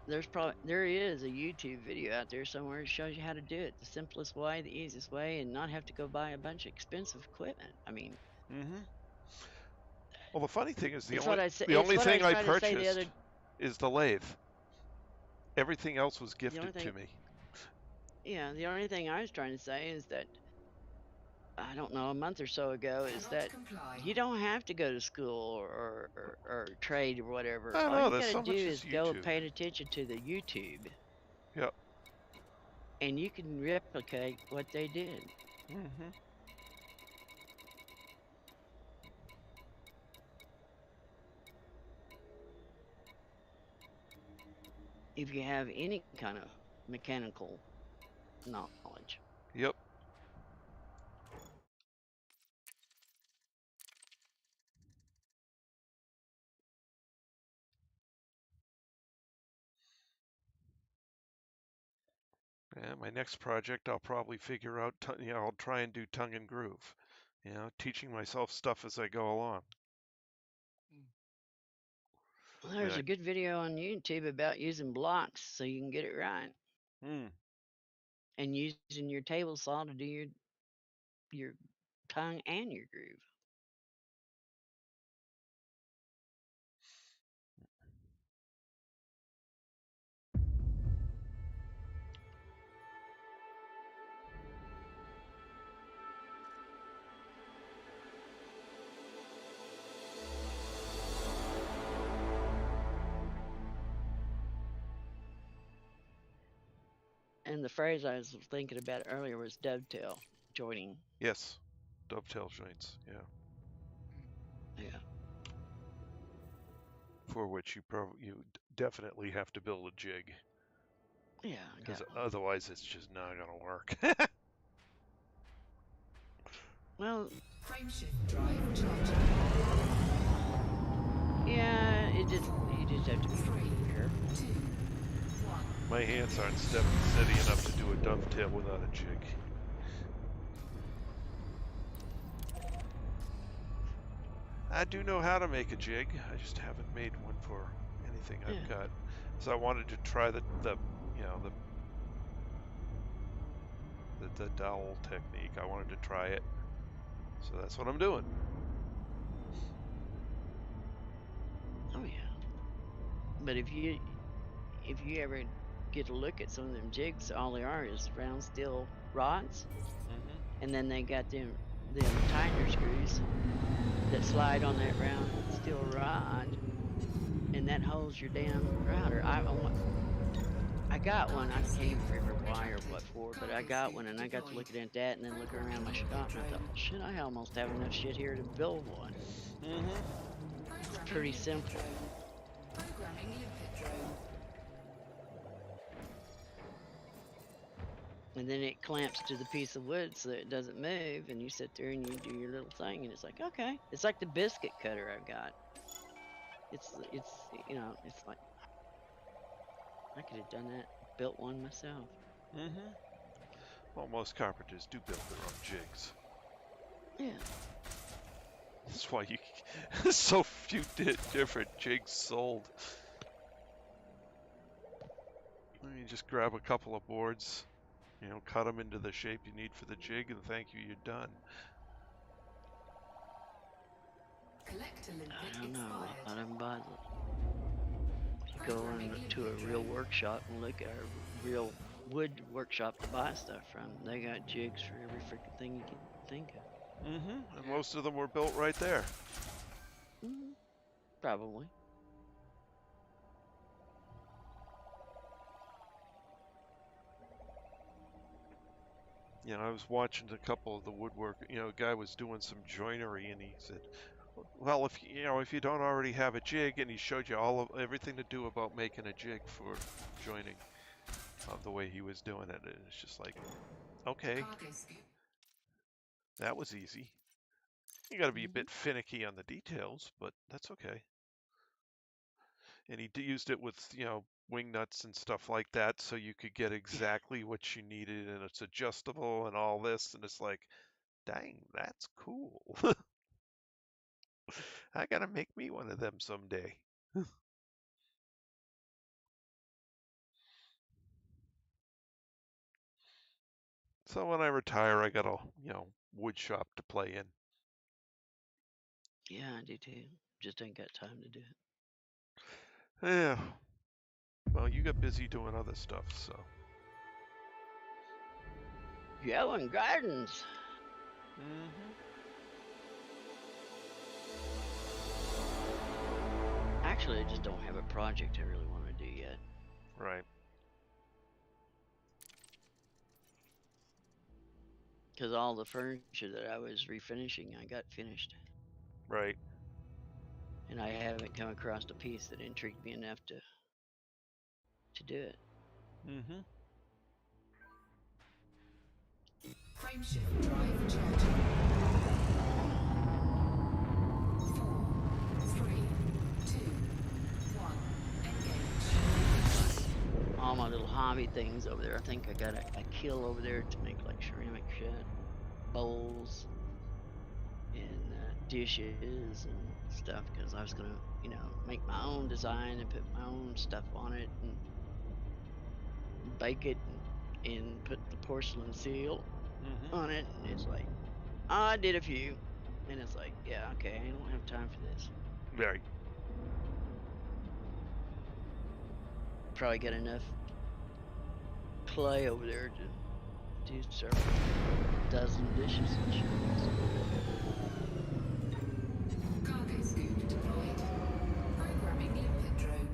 is a YouTube video out there somewhere that shows you how to do it the simplest way, the easiest way, and not have to go buy a bunch of expensive equipment. I mean, Well, the funny thing is it's what I said. the only thing I trying to say the purchased other. is the lathe. Everything else was gifted to me. Yeah, the only thing I was trying to say is that, I don't know, a month or so ago, is that you don't have to go to school or trade or whatever. I know, All you there's gotta so do much is is go YouTube. pay attention to the YouTube. Yep. And you can replicate what they did. If you have any kind of mechanical knowledge. Yep. Yeah, my next project, I'll probably figure out, I'll try and do tongue and groove. Teaching myself stuff as I go along. Well, there's a good video on YouTube about using blocks so you can get it right. And using your table saw to do your tongue and your groove. then the phrase I was thinking about earlier was dovetail joining. Yes, dovetail joints. Yeah, Yeah. for which you definitely have to build a jig, Yeah. I because got one. otherwise it's just not gonna work. Well, Frameshift drive charging. yeah, you just have to be 3, 2, careful. 1. My hands aren't steady enough to do a dovetail without a jig. I do know how to make a jig. I just haven't made one for anything I've Yeah. got. So I wanted to try the dowel technique. I wanted to try it. So that's what I'm doing. Oh yeah. But if you ever get to look at some of them jigs, all they are is round steel rods, and then they got them tightener screws that slide on that round steel rod, and that holds your damn router. I got one. I can't remember why or what for, but I got one, and I got to looking at that and then looking around my shop, and I thought, well, shit, I almost have enough shit here to build one. It's pretty simple. Programming limpet drone. And then it clamps to the piece of wood so that it doesn't move, and you sit there and you do your little thing, and it's like, okay. It's like the biscuit cutter I've got. It's you know, it's like I could have done that, built one myself. Well, most carpenters do build their own jigs. Yeah. That's why so few different jigs sold. You just grab a couple of boards, cut them into the shape you need for the jig, and thank you, you're done. Collector limpet I don't know. expired. A lot of them buy go into a real workshop and look at a real wood workshop to buy stuff from. They got jigs for every freaking thing you can think of. And most of them were built right there. Probably. I was watching a couple of the woodwork. A guy was doing some joinery, and he said, "Well, if you don't already have a jig," and he showed you everything to do about making a jig for joining, the way he was doing it. And it's just like, okay, that was easy. You got to be a bit finicky on the details, but that's okay. And he used it with, wing nuts and stuff like that, so you could get exactly what you needed, and it's adjustable and all this, and it's like, dang, that's cool. I gotta make me one of them someday. So when I retire, I got a, wood shop to play in. Yeah, I do too. Just ain't got time to do it. Yeah. Well, you got busy doing other stuff, so. Growing gardens. Actually, I just don't have a project I really want to do yet. Right. Because all the furniture that I was refinishing, I got finished. Right. And I haven't come across a piece that intrigued me enough to do it. Frameshift drive charging. 4, 3, 2, 1. Engage. All my little hobby things over there. I think I got a kiln over there to make like ceramic shit, bowls, and dishes and stuff. Because I was gonna, make my own design and put my own stuff on it and bake it and put the porcelain seal on it. And it's like, I did a few, and it's like, yeah, okay, I don't have time for this. Right. Probably got enough clay over there to do several dozen dishes and shit. Cargo scoop deployed. Programming limpet drone.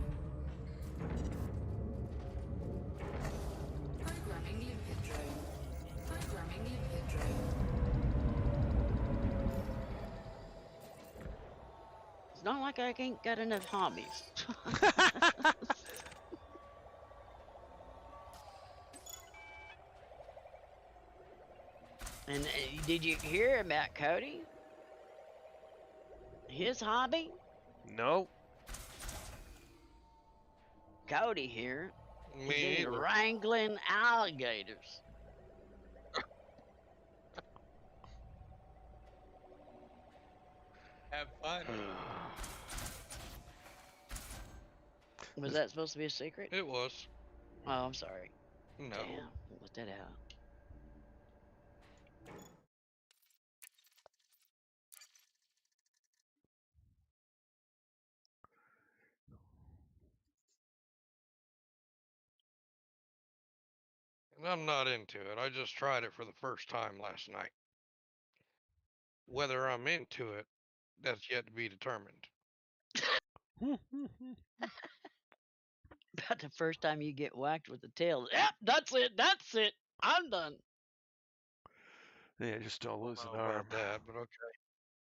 Programming not like I ain't got enough hobbies. And did you hear about Cody? His hobby? No. Cody here is Me into either. wrangling alligators. Have fun. Was that supposed to be a secret? It was. Oh, I'm sorry. No. Damn, let that out. And I'm not into it. I just tried it for the first time last night. Whether I'm into it, that's yet to be determined. About the first time you get whacked with the tail. Yep, that's it. That's it. I'm done. Yeah, just don't lose I an don't know arm. about that, but okay.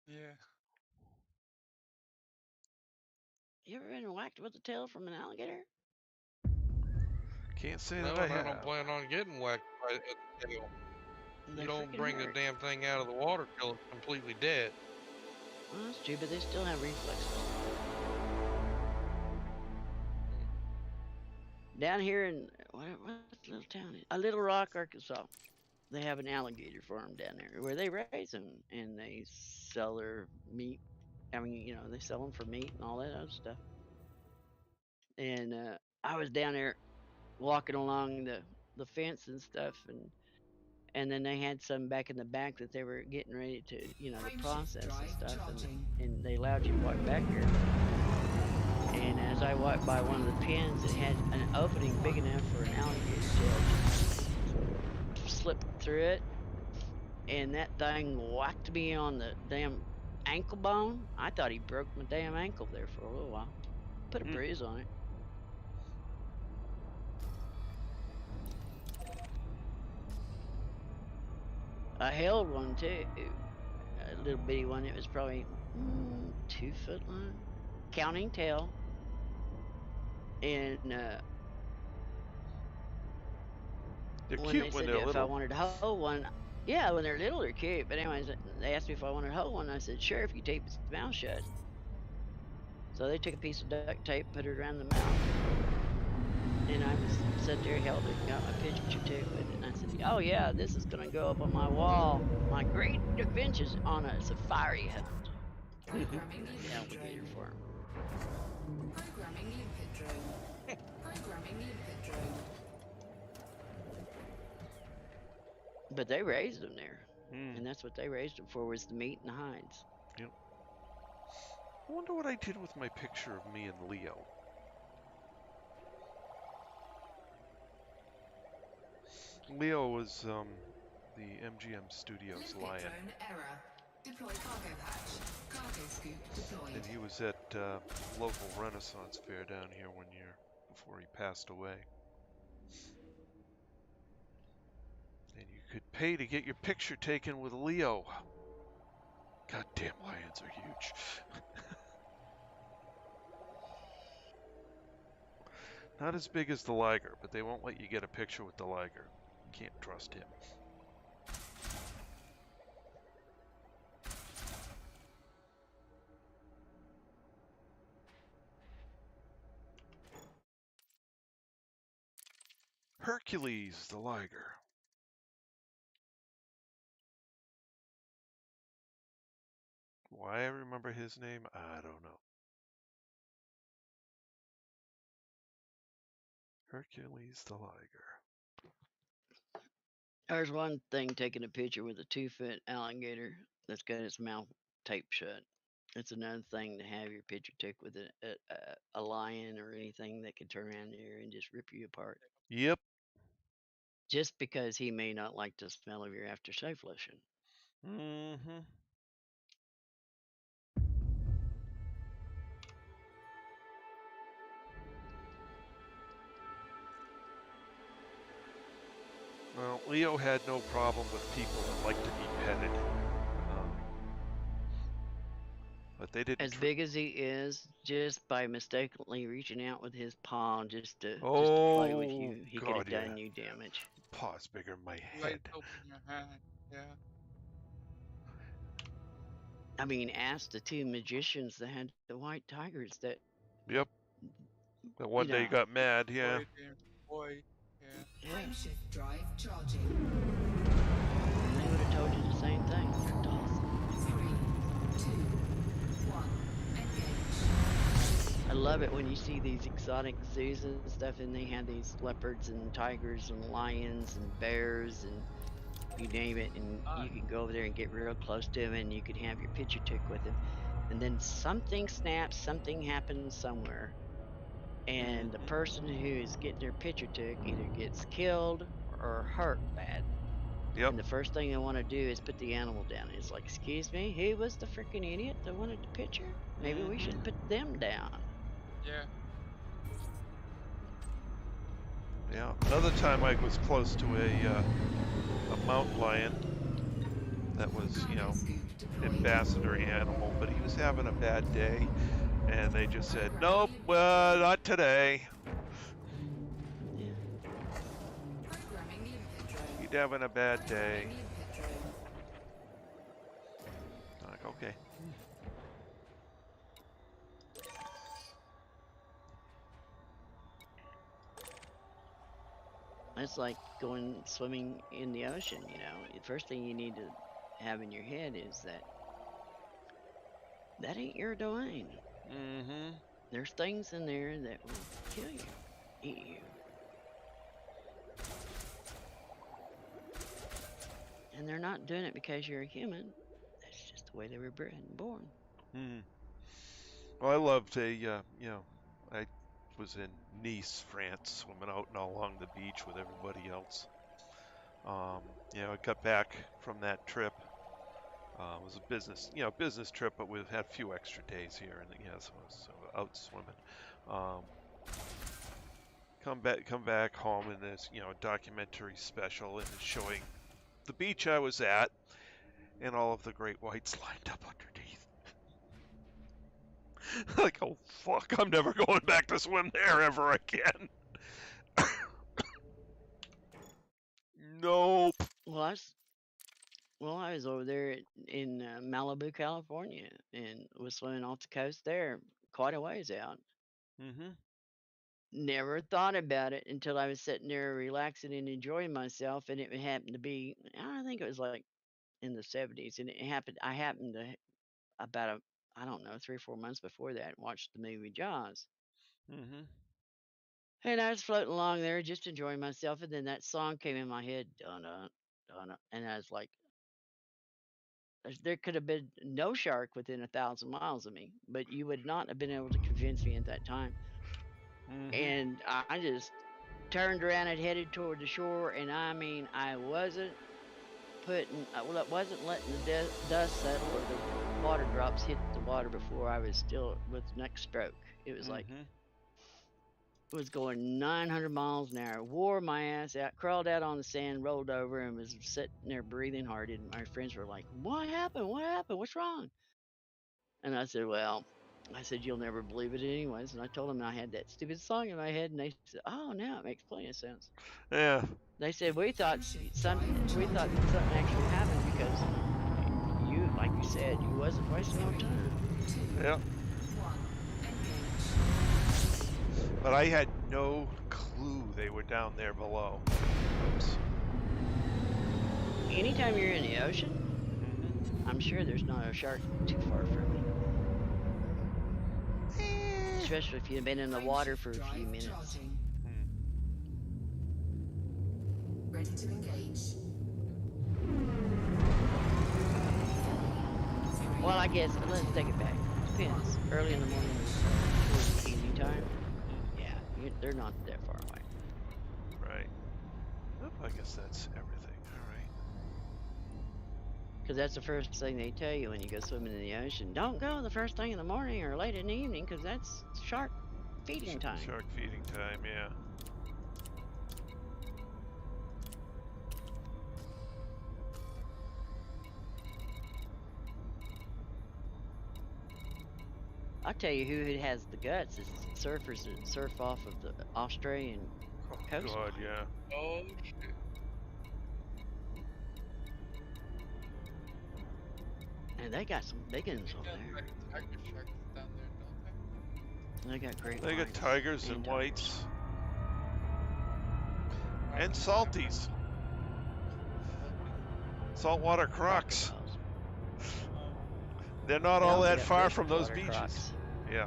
Yeah. You ever been whacked with the tail from an alligator? Can't say No, that I and I don't have. plan on getting whacked by a tail. They You don't freaking bring the hurt. damn thing out of the water till it's completely dead. Well, that's true, but they still have reflexes. Down here in what little town is? Little Rock, Arkansas. They have an alligator farm down there where they raise them and they sell their meat. I mean, you know, they sell them for meat and all that other stuff. And I was down there walking along the fence and stuff, and then they had some back in the back that they were getting ready to, you know, the Frameshift process and drive stuff, charging. and they allowed you to walk back here. And as I walked by one of the pens, it had an opening big enough for an alligator to slip through it, and that thing whacked me on the damn ankle bone. I thought he broke my damn ankle there for a little while. Put a bruise on it. I held one too, a little bitty one. It was probably 2 foot long, counting tail, and They're when cute they when said they're if I little. wanted to hold one, yeah, when they're little, they're cute. But anyways, they asked me if I wanted to hold one. I said sure, if you tape its mouth shut. So they took a piece of duct tape, put it around the mouth, and I just sat there, held it, got my picture took with it, and I said, oh yeah, this is gonna go up on my wall. My great adventures on a safari hunt. Programming An limpet alligator drone. farm. Programming limpet drone. Programming limpet drone. But they raised them there, Mm. and that's what they raised them for, was the meat and the hides. Yep. I wonder what I did with my picture of me and Leo. Leo was the MGM Studios Limpet lion, drone error. Deploy cargo hatch. Cargo scoop deployed. and he was at local Renaissance fair down here one year before he passed away. And you could pay to get your picture taken with Leo. Goddamn lions are huge. Not as big as the liger, but they won't let you get a picture with the liger. Can't trust him. Hercules, the liger. Why I remember his name, I don't know. Hercules the liger. There's one thing taking a picture with a 2-foot alligator that's got its mouth taped shut. It's another thing to have your picture took with a lion or anything that could turn around there and just rip you apart. Yep. Just because he may not like the smell of your aftershave lotion. Mm-hmm. Well, Leo had no problem with people that like to be petted. but they didn't. As big as he is, just by mistakenly reaching out with his paw just to play with Oh you, he could have God, yeah. done you damage. Paw's bigger than my Right head. open your hand. Yeah. I mean, ask the two magicians that had the white tigers that, Yep. That one you day know, got mad. Yeah. Boy, dear boy. Yeah. yeah, Frameshift drive charging. they would have told you the same thing. They're awesome. 3, 2, 1. Engage. I love it when you see these exotic zoos and stuff, and they have these leopards and tigers and lions and bears and you name it, and you can go over there and get real close to him, and you can have your picture took with him, and then something snaps, something happens somewhere, and the person who is getting their picture took either gets killed or hurt bad. Yep. And the first thing they want to do is put the animal down. It's like, excuse me, who was the freaking idiot that wanted the picture? Maybe we should put them down. Yeah. Yeah. Another time I was close to a mountain lion that was, you know, ambassador animal, but he was having a bad day, and they just said, nope, not today. Programming limpet drone. He's having a bad day. Programming limpet drone. I'm like, okay. It's like going swimming in the ocean, you know. The first thing you need to have in your head is that ain't your domain. Mm-hmm. There's things in there that will kill you, eat you. And they're not doing it because you're a human. That's just the way they were bred and born. Mm. Well, I loved you know, I was in Nice, France, swimming out and all along the beach with everybody else. You know, I got back from that trip. It was a business trip, but we've had a few extra days here, and so I was out swimming. Come back home, and there's, you know, a documentary special, and it's showing the beach I was at, and all of the great whites lined up underneath. Like, oh fuck, I'm never going back to swim there ever again. Nope. Well, I was over there in Malibu, California, and was swimming off the coast there, quite a ways out. Mm-hmm. Never thought about it until I was sitting there relaxing and enjoying myself, and it happened to be, I think it was like in the 70s, and I happened to about I don't know, 3 or 4 months before that, watched the movie Jaws. Mm-hmm. And I was floating along there just enjoying myself, and then that song came in my head, dun dun dun, and I was like, there could have been no shark within 1,000 miles of me, but you would not have been able to convince me at that time. Mm-hmm. And I just turned around and headed toward the shore, and I mean, I wasn't wasn't letting the dust settle or the water drops hit the water before I was still with the next stroke. It was like, it was going 900 miles an hour, wore my ass out, crawled out on the sand, rolled over, and was sitting there breathing hard. And my friends were like, what happened? What happened? What's wrong? And I said, well, you'll never believe it anyways. And I told them I had that stupid song in my head, and they said, oh, now it makes plenty of sense. Yeah. They said, we thought something actually happened because you, like you said, you wasn't wasting no time. Yeah. But I had no clue they were down there below. Oops. Anytime you're in the ocean, I'm sure there's not a shark too far from you. Especially if you've been in the water for a few minutes. Ready to engage. Well, I guess, let's take it back. Depends. Early in the morning towards the evening time. Yeah, they're not that far away. Right. Oop, I guess that's everything. All right. Because that's the first thing they tell you when you go swimming in the ocean. Don't go the first thing in the morning or late in the evening, because that's shark feeding time. Shark feeding time, yeah. I tell you who has the guts is surfers that surf off of the Australian Oh coastline. God, yeah. Oh shit. And they got some big ones over Got there. like tiger sharks down there, don't They got great They got whites tigers and tigers. whites they? and salties, saltwater crocs. Crocodiles. They're not They all also that got far from those freshwater beaches. crocs. Yeah.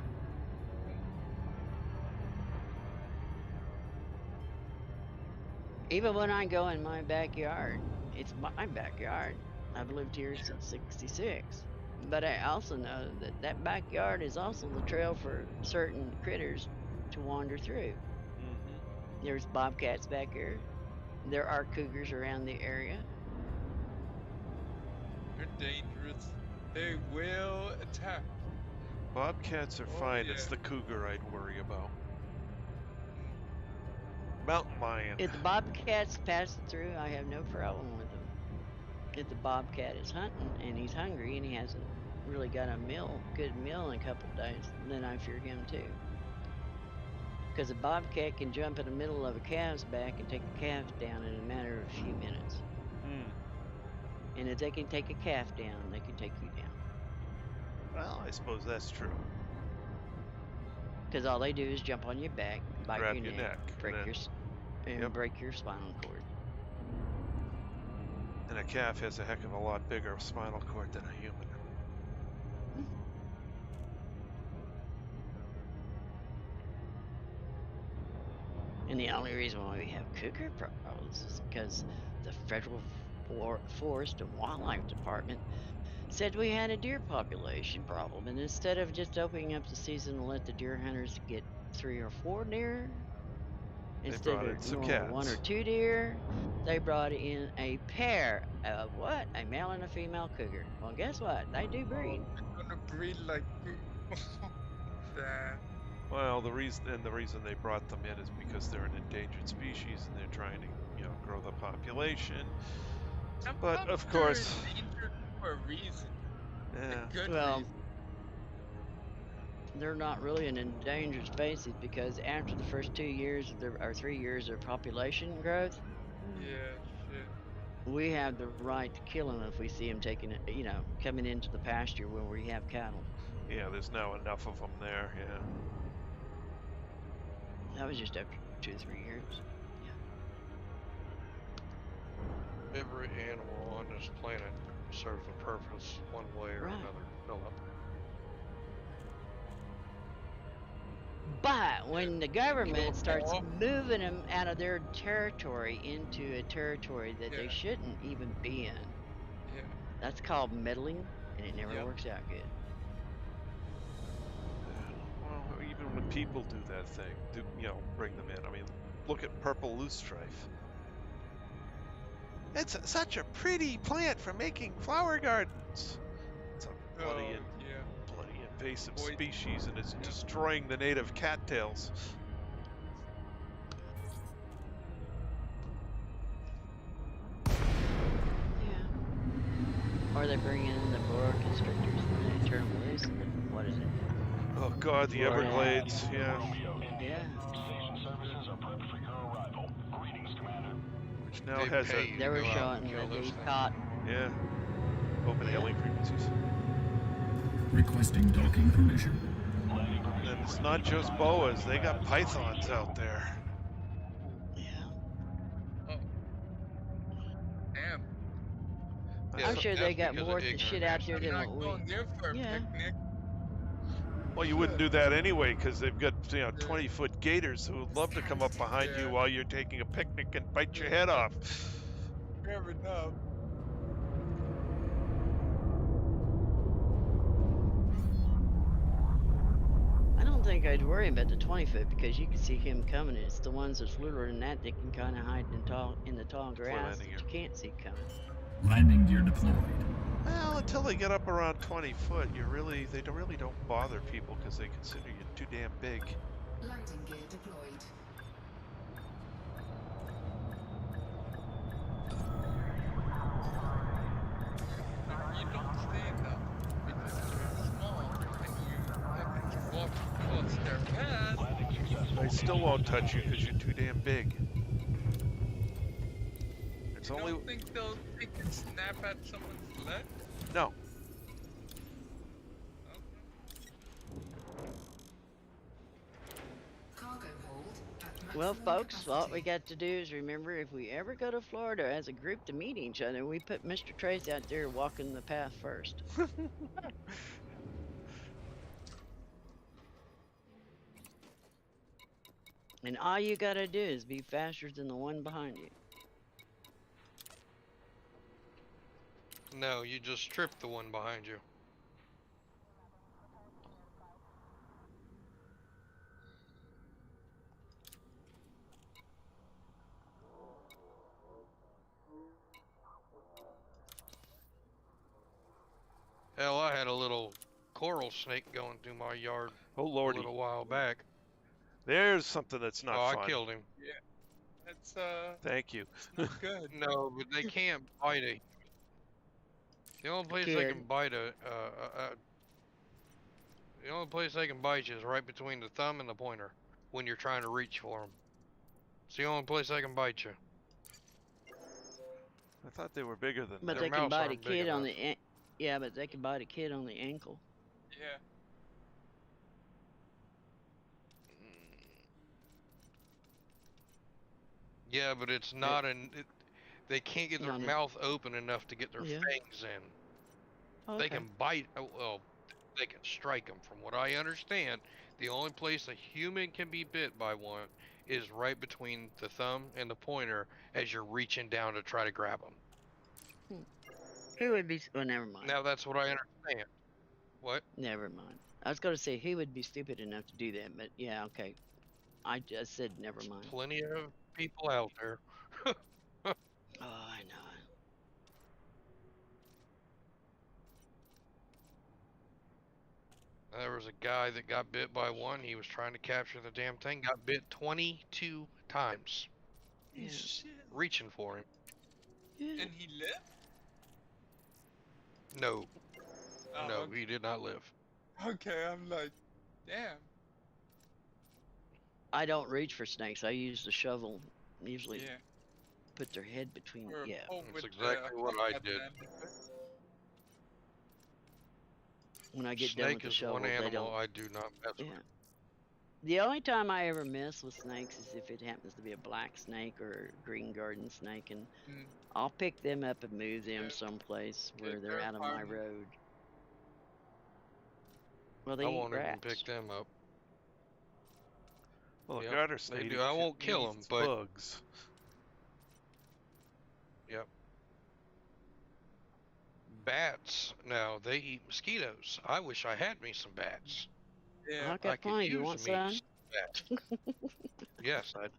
Even when I go in my backyard, it's my backyard. I've lived here since '66. But I also know that that backyard is also the trail for certain critters to wander through. Mm-hmm. There's bobcats back here. There are cougars around the area. They're dangerous. They will attack. Bobcats are Oh, fine. yeah. It's the cougar I'd worry about. Mountain lion. If the bobcats pass through, I have no problem with them. If the bobcat is hunting and he's hungry and he hasn't really got a good meal in a couple of days, then I fear him too. Because a bobcat can jump in the middle of a calf's back and take the calf down in a matter of a few minutes. And if they can take a calf down, they can take you down. Well, I suppose that's true. Because all they do is jump on your back, bite Grab your your neck, neck, break and your and Yep. break your spinal cord. And a calf has a heck of a lot bigger spinal cord than a human. And the only reason why we have cougar problems is because the Federal Forest and Wildlife Department said we had a deer population problem. And instead of just opening up the season to let the deer hunters get 3 or 4 deer, instead brought in of some normal 1 or cats. 2 deer, they brought in a pair of what? A male and a female cougar. Well, guess what? They do breed. They're gonna breed like that. Well, the reason they brought them in is because they're an endangered species and they're trying to, grow the population. But Sometimes of they're course, endangered for a reason. yeah, A good Well, reason. they're not really an endangered species because after the first 2 years or 3 years of population growth, Yeah, shit. we have the right to kill them if we see them coming into the pasture where we have cattle. yeah, there's now enough of them there. Yeah. That was just after 2 or 3 years. Every animal on this planet serves a purpose one way or Right. another, Philip. But when the government starts Paul. moving them out of their territory into a territory that they Yeah. shouldn't even be in, Yeah. that's called meddling, and it never Yep. works out good. Well, even when people do that thing, bring them in. I mean, look at purple loosestrife. It's such a pretty plant for making flower gardens. It's a bloody, yeah. bloody invasive Poison. species, and it's destroying the native cattails. Yeah. Or they bring in the boa constrictors and they turn them loose. What is it? Oh God, the Florida. Everglades. Yeah. Yeah. Station services are prepped for your arrival. Greetings, Commander. Which now They has pay a you They to were go out showing and kill that those they things. caught. open hailing frequencies. Requesting docking permission. And it's not just boas; they got pythons out there. Yeah. Damn. Yeah, I'm sure they that's got because of more shit out ignorance. there I'm than not what we. going there for a Yeah. picnic. Well, you wouldn't do that anyway, because they've got 20-foot gators who would love to come up behind you Yeah. while you're taking a picnic and bite your head off. Fair enough. I don't think I'd worry about the 20-foot because you can see him coming. It's the ones that's littler than that that can kind of hide in the tall grass that landing you gear. can't see coming. Landing gear deployed. Well, until they get up around 20 foot, they really don't bother people because they consider you too damn big. Landing gear deployed. You don't say enough because you're small and you haven't I still won't touch you because you're too damn big. It's You only don't think they'll take a snap at someone's leg? no. Cargo hold at Well, maximum folks, what we capacity. got to do is remember if we ever go to Florida as a group to meet each other, we put Mr. Trace out there walking the path first. And all you got to do is be faster than the one behind you. No, you just trip the one behind you. Hell, I had a little coral snake going through my yard Oh a lordy, little while back. there's something that's not Oh, I fun. killed him. That's Thank you. it's not good. No, but they can't bite a. The only place they Kid. can bite the only place they can bite you is right between the thumb and the pointer when you're trying to reach for them. It's the only place they can bite you. I thought they were bigger than But that. they can mouths bite a aren't big kid on enough. the yeah, but they can bite a kid on the ankle. Yeah. Yeah, but it's not they can't get their Not a- mouth open enough to get their Yeah. fangs in. Okay. They can bite. Well, they can strike them. From what I understand, the only place a human can be bit by one is right between the thumb and the pointer as you're reaching down to try to grab them. Who would be? Well, never mind. Now that's what I understand. What? Never mind. I was going to say who would be stupid enough to do that, but yeah, okay. I just said never mind. Plenty of people out there. Oh, I know. There was a guy that got bit by one. He was trying to capture the damn thing. Got bit 22 times, Yeah. Shit. reaching for him. Yeah. And he lived? No, Oh, no, okay. he did not live. Okay, I'm like, damn. I don't reach for snakes. I use the shovel. Usually Yeah. put their head between. Or a Yeah. pole That's with exactly what I combat did. bandit. When I get done with Snake the is shovel, one they animal don't. I do not mess Yeah. with. The only time I ever mess with snakes is if it happens to be a black snake or a green garden snake, and Mm. I'll pick them up and move them Yeah. someplace where Yeah, they're out of my terrifying. road. Well, they I eat won't even rats. pick them up. Well, a Yep, garter they snake. do. I won't kill 'em, eats but- bugs. Yep. Bats, now they eat mosquitoes. I wish I had me some bats. Yeah. I got I could plenty. You use want me some? some bats. Yes, I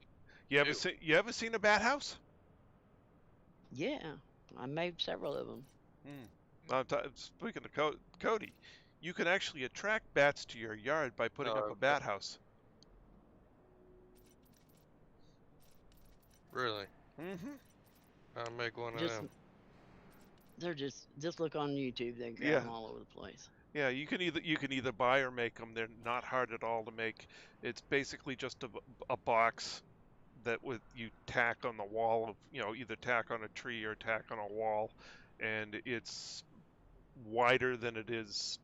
You ever Ew. seen? You ever seen a bat house? Yeah, I made several of them. Speaking of Cody, you can actually attract bats to your yard by putting up a okay. bat house. Really. Mm-hmm. I'll make one of Just them. they're just look on YouTube. They got Yeah. them all over the place. Yeah, you can either buy or make them. They're not hard at all to make. It's basically just a box that you tack on the wall of, either tack on a tree or tack on a wall, and it's wider than it is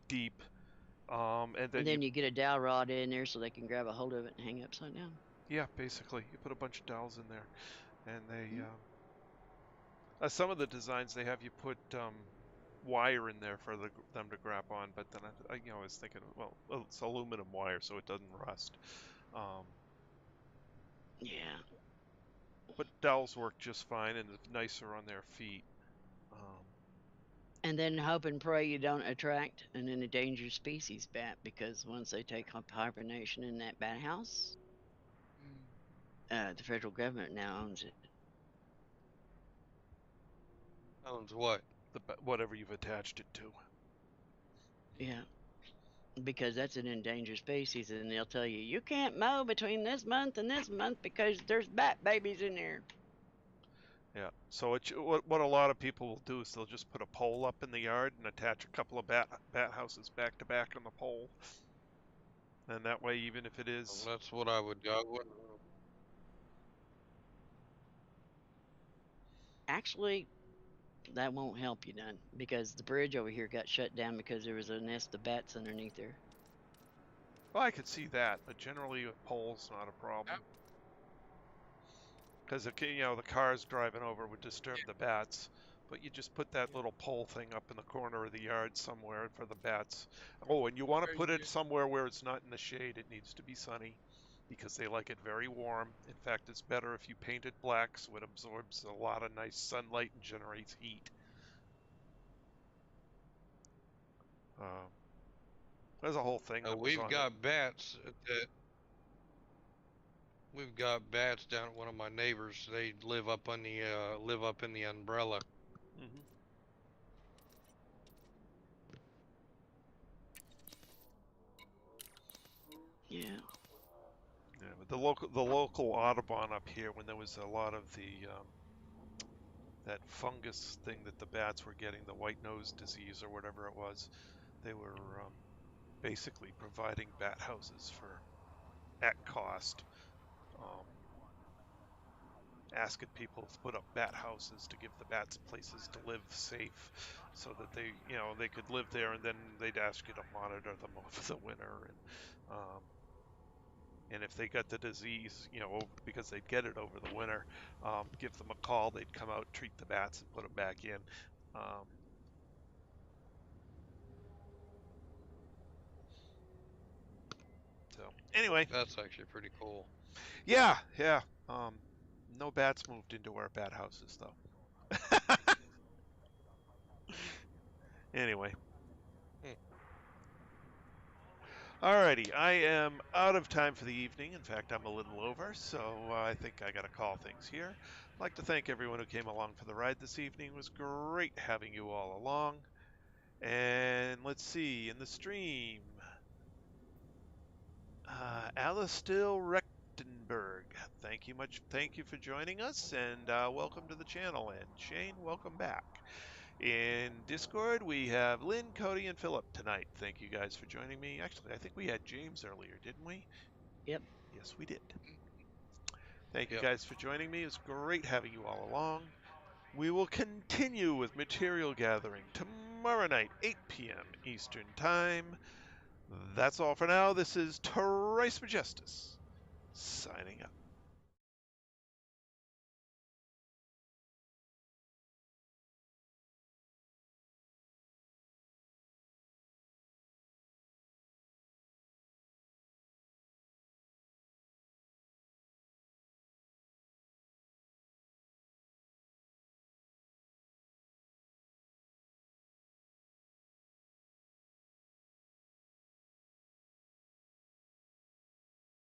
deep. And And then then you get a dowel rod in there so they can grab a hold of it and hang it upside down. yeah, basically you put a bunch of dowels in there, and they some of the designs they have you put wire in there for them to grab on, but then I was thinking, well, it's aluminum wire so it doesn't rust. Yeah. But dowels work just fine and it's nicer on their feet. And then hope and pray you don't attract an endangered species bat, because once they take up hibernation in that bat house, Mm. the federal government now owns it. Owns what? Whatever you've attached it to. Yeah. Because that's an endangered species, and they'll tell you can't mow between this month and this month because there's bat babies in there. Yeah. So what a lot of people will do is they'll just put a pole up in the yard and attach a couple of bat houses back to back on the pole. And that way, even if it is... That's what I would do. I wouldn't. Actually, that won't help you none because the bridge over here got shut down because there was a nest of bats underneath there. Well, I could see that, but generally a pole's not a problem. Because, you know, the cars driving over would disturb the bats. But you just put that little pole thing up in the corner of the yard somewhere for the bats. Oh, and you want to Very put it good. somewhere where it's not in the shade. It needs to be sunny because they like it very warm. In fact, it's better if you paint it black so it absorbs a lot of nice sunlight and generates heat. There's a whole thing that was We've on got bats that. We've got bats down at one of my neighbors. They live up on the in the umbrella. Mm-hmm. Yeah. Yeah, but the local Audubon up here, when there was a lot of the that fungus thing that the bats were getting, the white nose disease or whatever it was, they were basically providing bat houses at cost, asking people to put up bat houses to give the bats places to live safe, so that they could live there, and then they'd ask you to monitor them over the winter, and if they got the disease, because they'd get it over the winter, give them a call. They'd come out, treat the bats, and put them back in. So anyway, That's actually pretty cool. yeah. No bats moved into our bat houses though. Anyway. Alrighty, I am out of time for the evening. In fact, I'm a little over, so I think I got to call things here. I'd like to thank everyone who came along for the ride this evening. It was great having you all along. And let's see, in the stream, Alistair Rechtenberg, thank you for joining us, and welcome to the channel. And Shane, welcome back. In Discord, we have Lynn, Cody, and Philip tonight. Thank you guys for joining me. Actually, I think we had James earlier, didn't we? Yep. Yes, we did. Thank you guys for joining me. It's great having you all along. We will continue with material gathering tomorrow night, 8 p.m. Eastern Time. That's all for now. This is Trice Majestus, signing up.